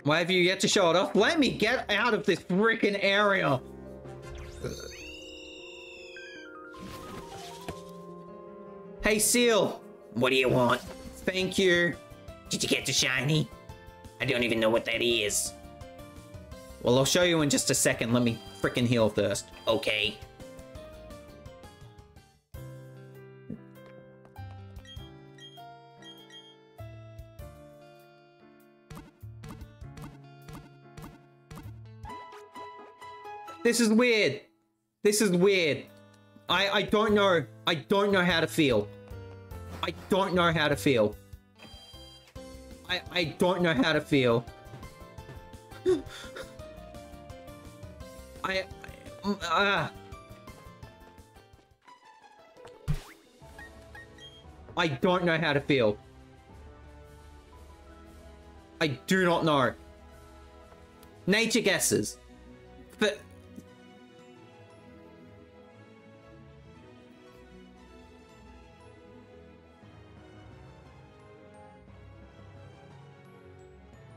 Why have you yet to show it off? Let me get out of this freaking area. Hey, Seal. What do you want? Thank you. Did you get the shiny? I don't even know what that is. Well, I'll show you in just a second. Let me freaking heal first. Okay. This is weird. This is weird. I don't know. I don't know how to feel. I don't know how to feel. I don't know how to feel. I don't know how to feel. I do not know. Nature guesses. But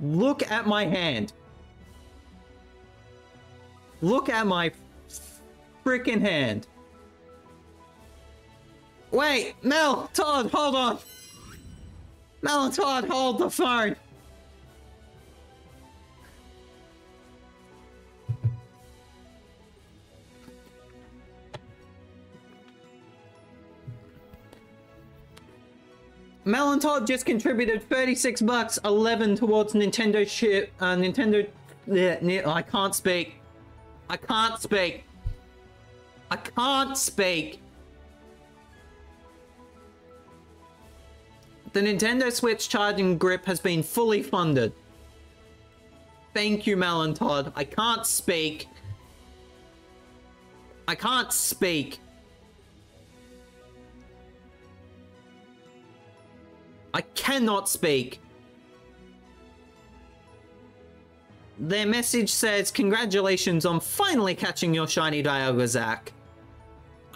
look at my hand. Look at my freaking hand. Wait, Mel, Todd, hold on. Mel and Todd, hold the phone. Mel and Todd just contributed 36 bucks, 11 towards Nintendo ship, I can't speak. I can't speak. I can't speak. The Nintendo Switch charging grip has been fully funded. Thank you, Mel and Todd. I can't speak. I can't speak. I cannot speak. Their message says, congratulations on finally catching your Shiny Dialga Zac.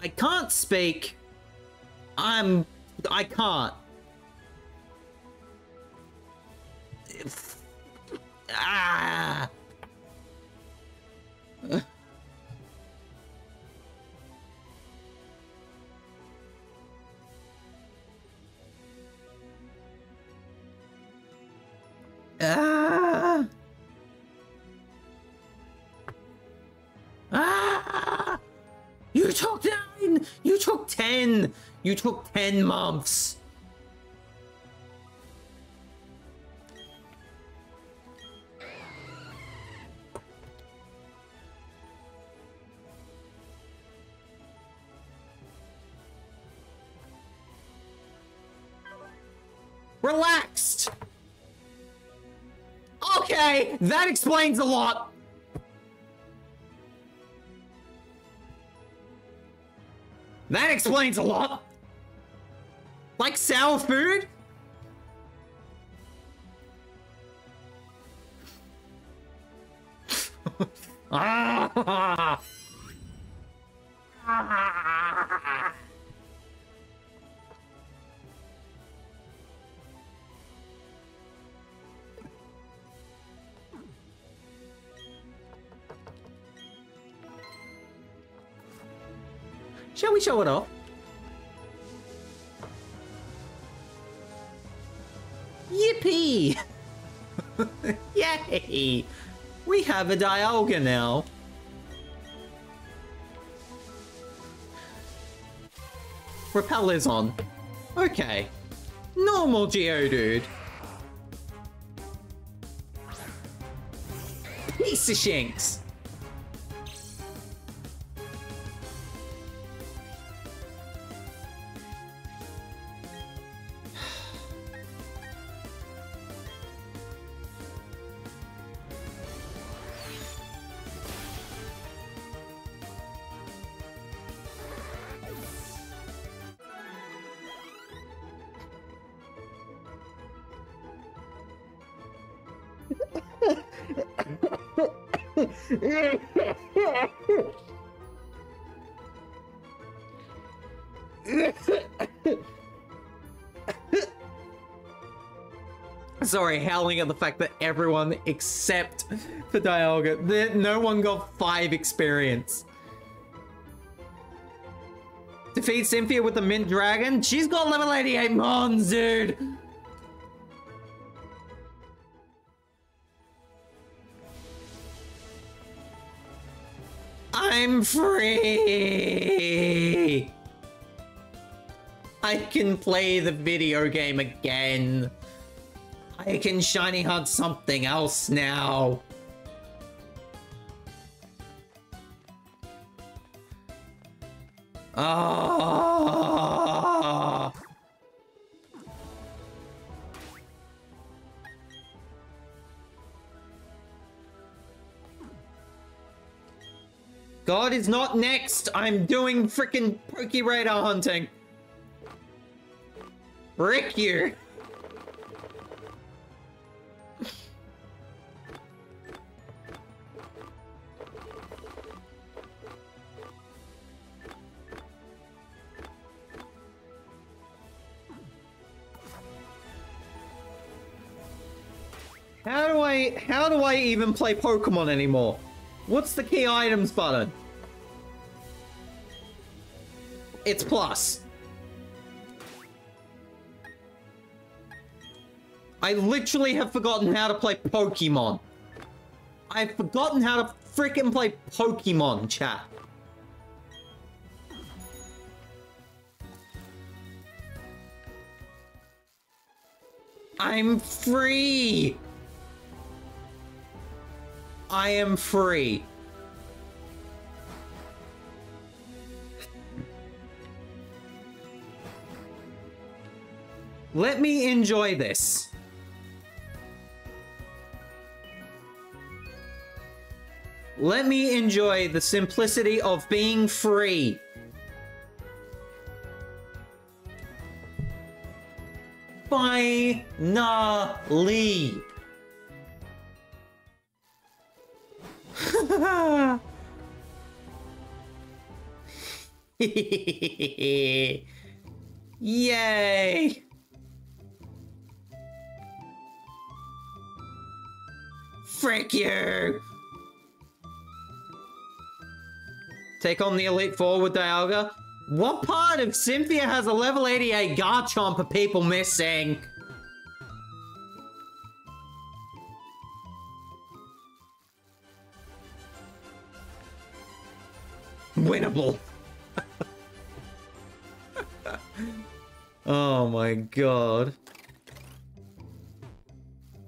I can't speak. I can't. Ah. Ah! Ah! You took 9! You took 10! You took 10 months! Relaxed! Okay, that explains a lot. That explains a lot. Like sour food? Ah. Ah. Shall we show it off? Yippee! Yay! We have a Dialga now. Repel is on. Okay. Normal Geodude. Piece of shinks. Sorry, howling at the fact that everyone except for Dialga, no one got 5 experience. Defeat Cynthia with the Mint Dragon? She's got level 88 Mons, dude! I'm free! I can play the video game again. I can shiny hunt something else now. Ah! God is not next. I'm doing freaking Poké-Radar hunting. Frick you. How do I even play Pokemon anymore? What's the key items button? It's plus. I literally have forgotten how to play Pokemon. I've forgotten how to freaking play Pokemon, chat. I'm free! I am free. Let me enjoy this. Let me enjoy the simplicity of being free. Finally. Yay! Frick you! Take on the Elite Four with Dialga. What part of Cynthia has a level 88 Garchomp are people missing? Winnable. Oh my god.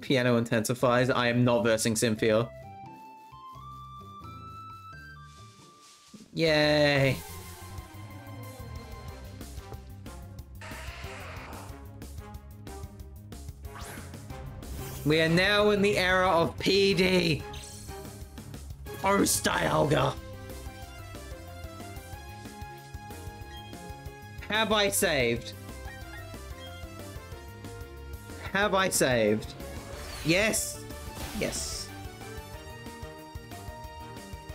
Piano intensifies. I am not versing Cynthia. Yay. We are now in the era of PD. Post Dialga. Have I saved? Have I saved? Yes. Yes.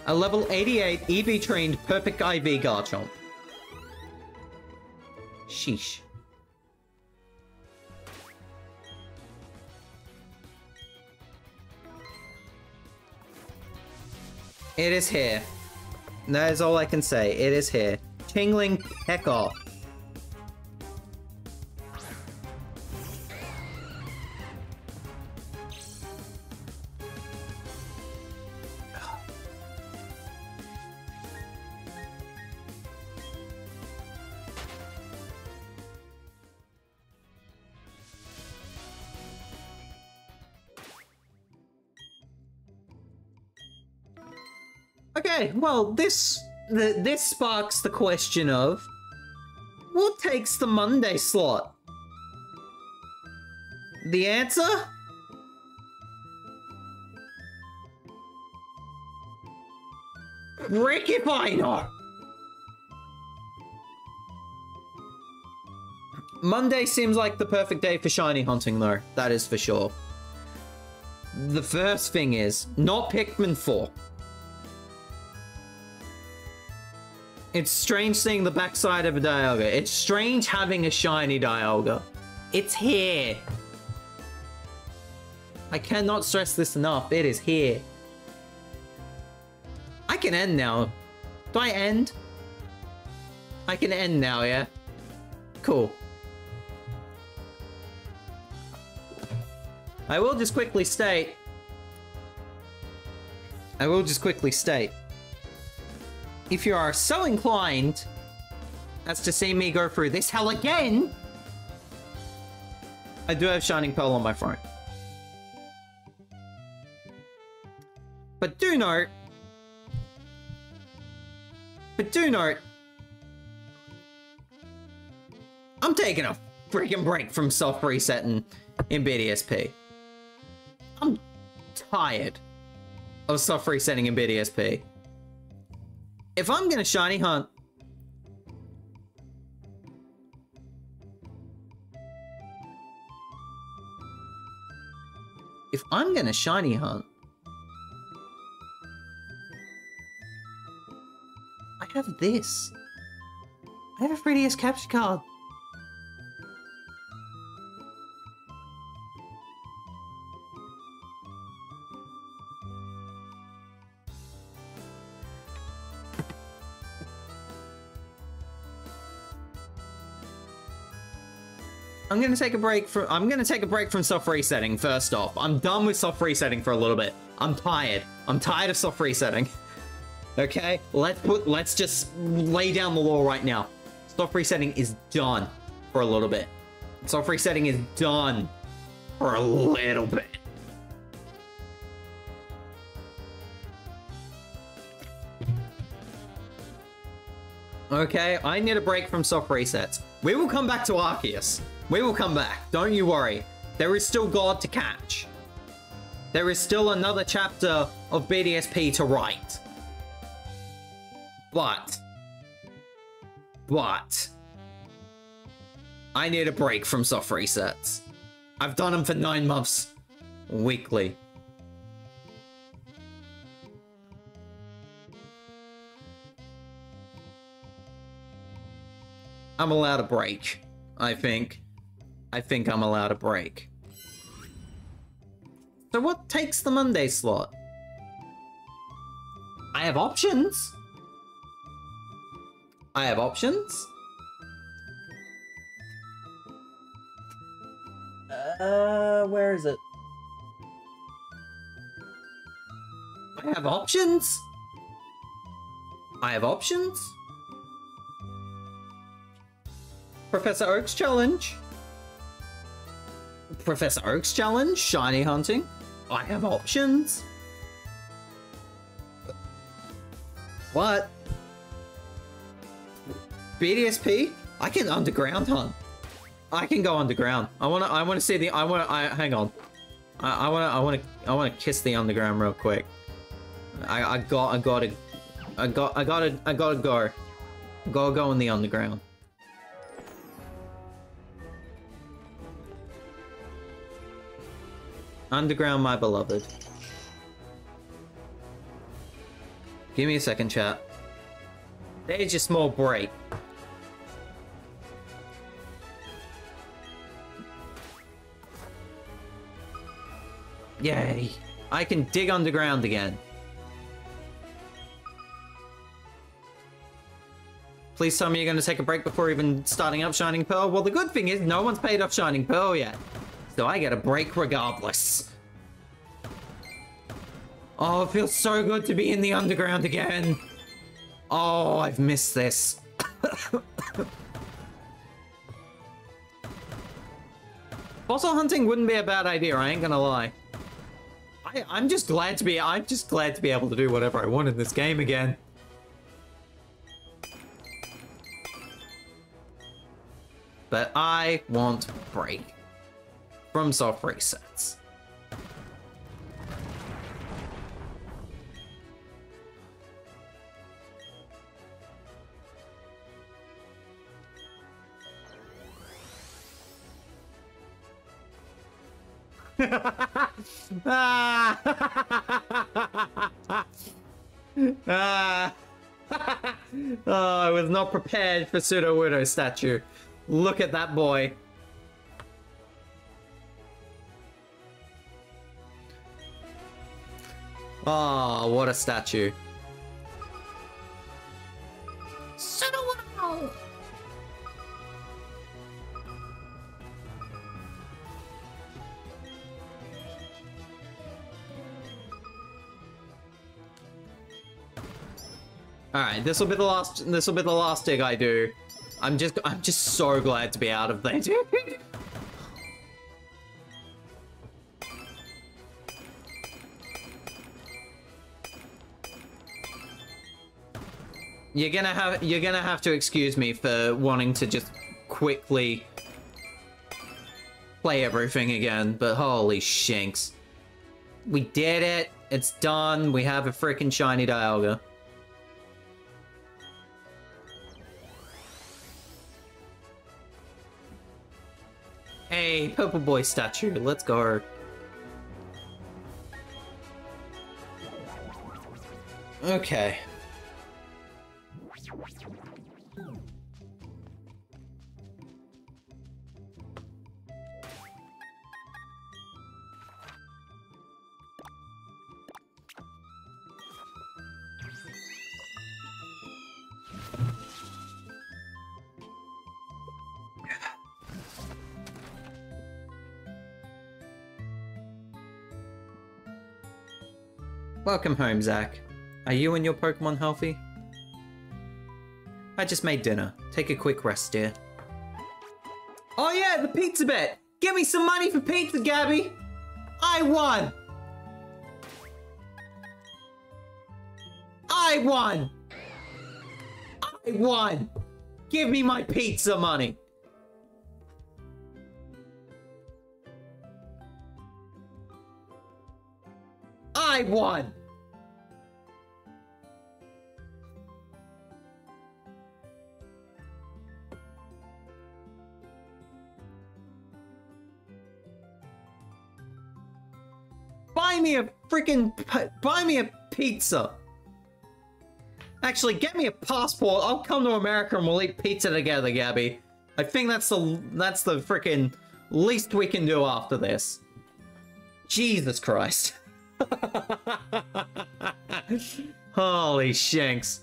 A level 88 EV trained perfect IV Garchomp. Sheesh. It is here. That is all I can say. It is here. Tingling, heck off. Okay, well, this sparks the question of what takes the Monday slot? The answer? Frick if I know! Monday seems like the perfect day for shiny hunting, though. That is for sure. The first thing is, not Pikmin 4. It's strange seeing the backside of a Dialga. It's strange having a shiny Dialga. It's here. I cannot stress this enough. It is here. I can end now. Do I end? I can end now, yeah? Cool. I will just quickly state, if you are so inclined as to see me go through this hell again, I do have Shining Pearl on my phone. But do note, I'm taking a freaking break from soft resetting in BDSP. I'm tired of soft resetting in BDSP. If I'm gonna shiny hunt, I have this. I have a 3DS capture card. I'm gonna take a break from soft resetting first off. I'm done with soft resetting for a little bit. I'm tired. I'm tired of soft resetting. Okay? Let's just lay down the law right now. Soft resetting is done for a little bit. Soft resetting is done for a little bit. Okay, I need a break from soft resets. We will come back to Arceus. We will come back. Don't you worry. There is still God to catch. There is still another chapter of BDSP to write. But I need a break from soft resets. I've done them for 9 months. Weekly. I'm allowed a break, I think. I think I'm allowed a break. So what takes the Monday slot? I have options. Where is it? I have options. Professor Oak's challenge. Shiny hunting. I have options. What? BDSP? I can underground hunt. I can go underground. I wanna see the, hang on. I wanna kiss the underground real quick. I gotta go. Gotta go in the underground. Underground, my beloved. Give me a second, chat. There's your small break. Yay. I can dig underground again. Please tell me you're going to take a break before even starting up Shining Pearl. Well, the good thing is no one's paid off Shining Pearl yet. So I get a break regardless. Oh, it feels so good to be in the underground again. Oh, I've missed this. Fossil hunting wouldn't be a bad idea, I ain't gonna lie. I'm just glad to be able to do whatever I want in this game again. But I want break from soft resets. Oh, I was not prepared for Pseudo-Widow statue. Look at that boy. Oh, what a statue. Pseudo-Widow! Alright, this will be the last dig I do. I'm just so glad to be out of there, dude. You're gonna have to excuse me for wanting to just quickly play everything again, but holy shinks. We did it. It's done. We have a freaking shiny Dialga. Hey, Purple Boy statue, let's go. Okay. Welcome home, Zach. Are you and your Pokemon healthy? I just made dinner. Take a quick rest, dear. Oh yeah, the pizza bet! Give me some money for pizza, Gabby! I won! I won! I won! Give me my pizza money! I won! Buy me a pizza. Actually, get me a passport. I'll come to America and we'll eat pizza together, Gabby. I think that's the freaking least we can do after this. Jesus Christ. Holy shanks.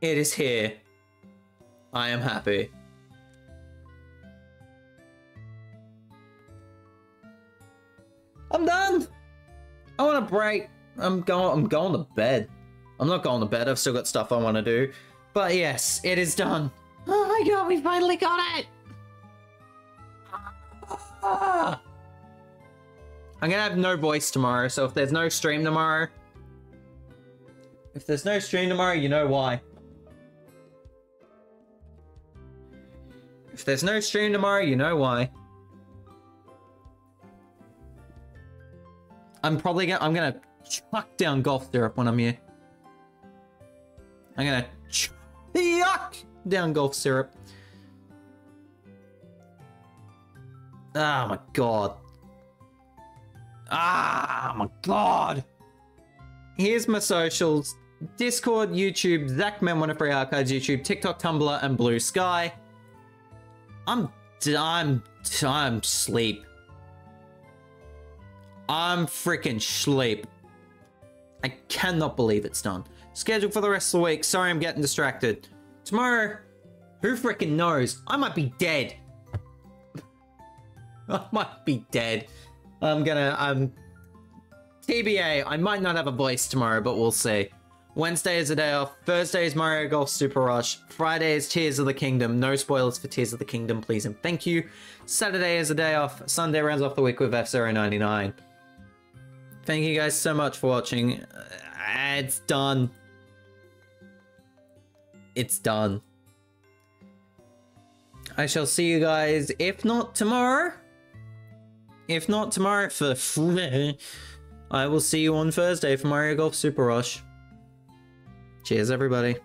It is here. I am happy. I'm done. I want a break. I'm going to bed. I'm not going to bed. I've still got stuff I want to do. But yes, it is done. Oh my god, we finally got it. I'm gonna have no voice tomorrow, so if there's no stream tomorrow, you know why. If there's no stream tomorrow, you know why. I'm gonna chuck down golf syrup when I'm here. I'm gonna chuck down golf syrup. Oh my god. Ah, my god. Here's my socials. Discord, YouTube, ZachMen103 Archives, YouTube, TikTok, Tumblr, and Blue Sky. I'm sleep. I'm freaking sleep. I cannot believe it's done. Scheduled for the rest of the week. Sorry, I'm getting distracted. Tomorrow, who freaking knows? I might be dead. I might be dead. TBA, I might not have a voice tomorrow, but we'll see. Wednesday is a day off. Thursday is Mario Golf Super Rush. Friday is Tears of the Kingdom. No spoilers for Tears of the Kingdom, please and thank you. Saturday is a day off. Sunday rounds off the week with F099. Thank you guys so much for watching. It's done. It's done. I shall see you guys, if not tomorrow. If not tomorrow for I will see you on Thursday for Mario Golf Super Rush. Cheers, everybody.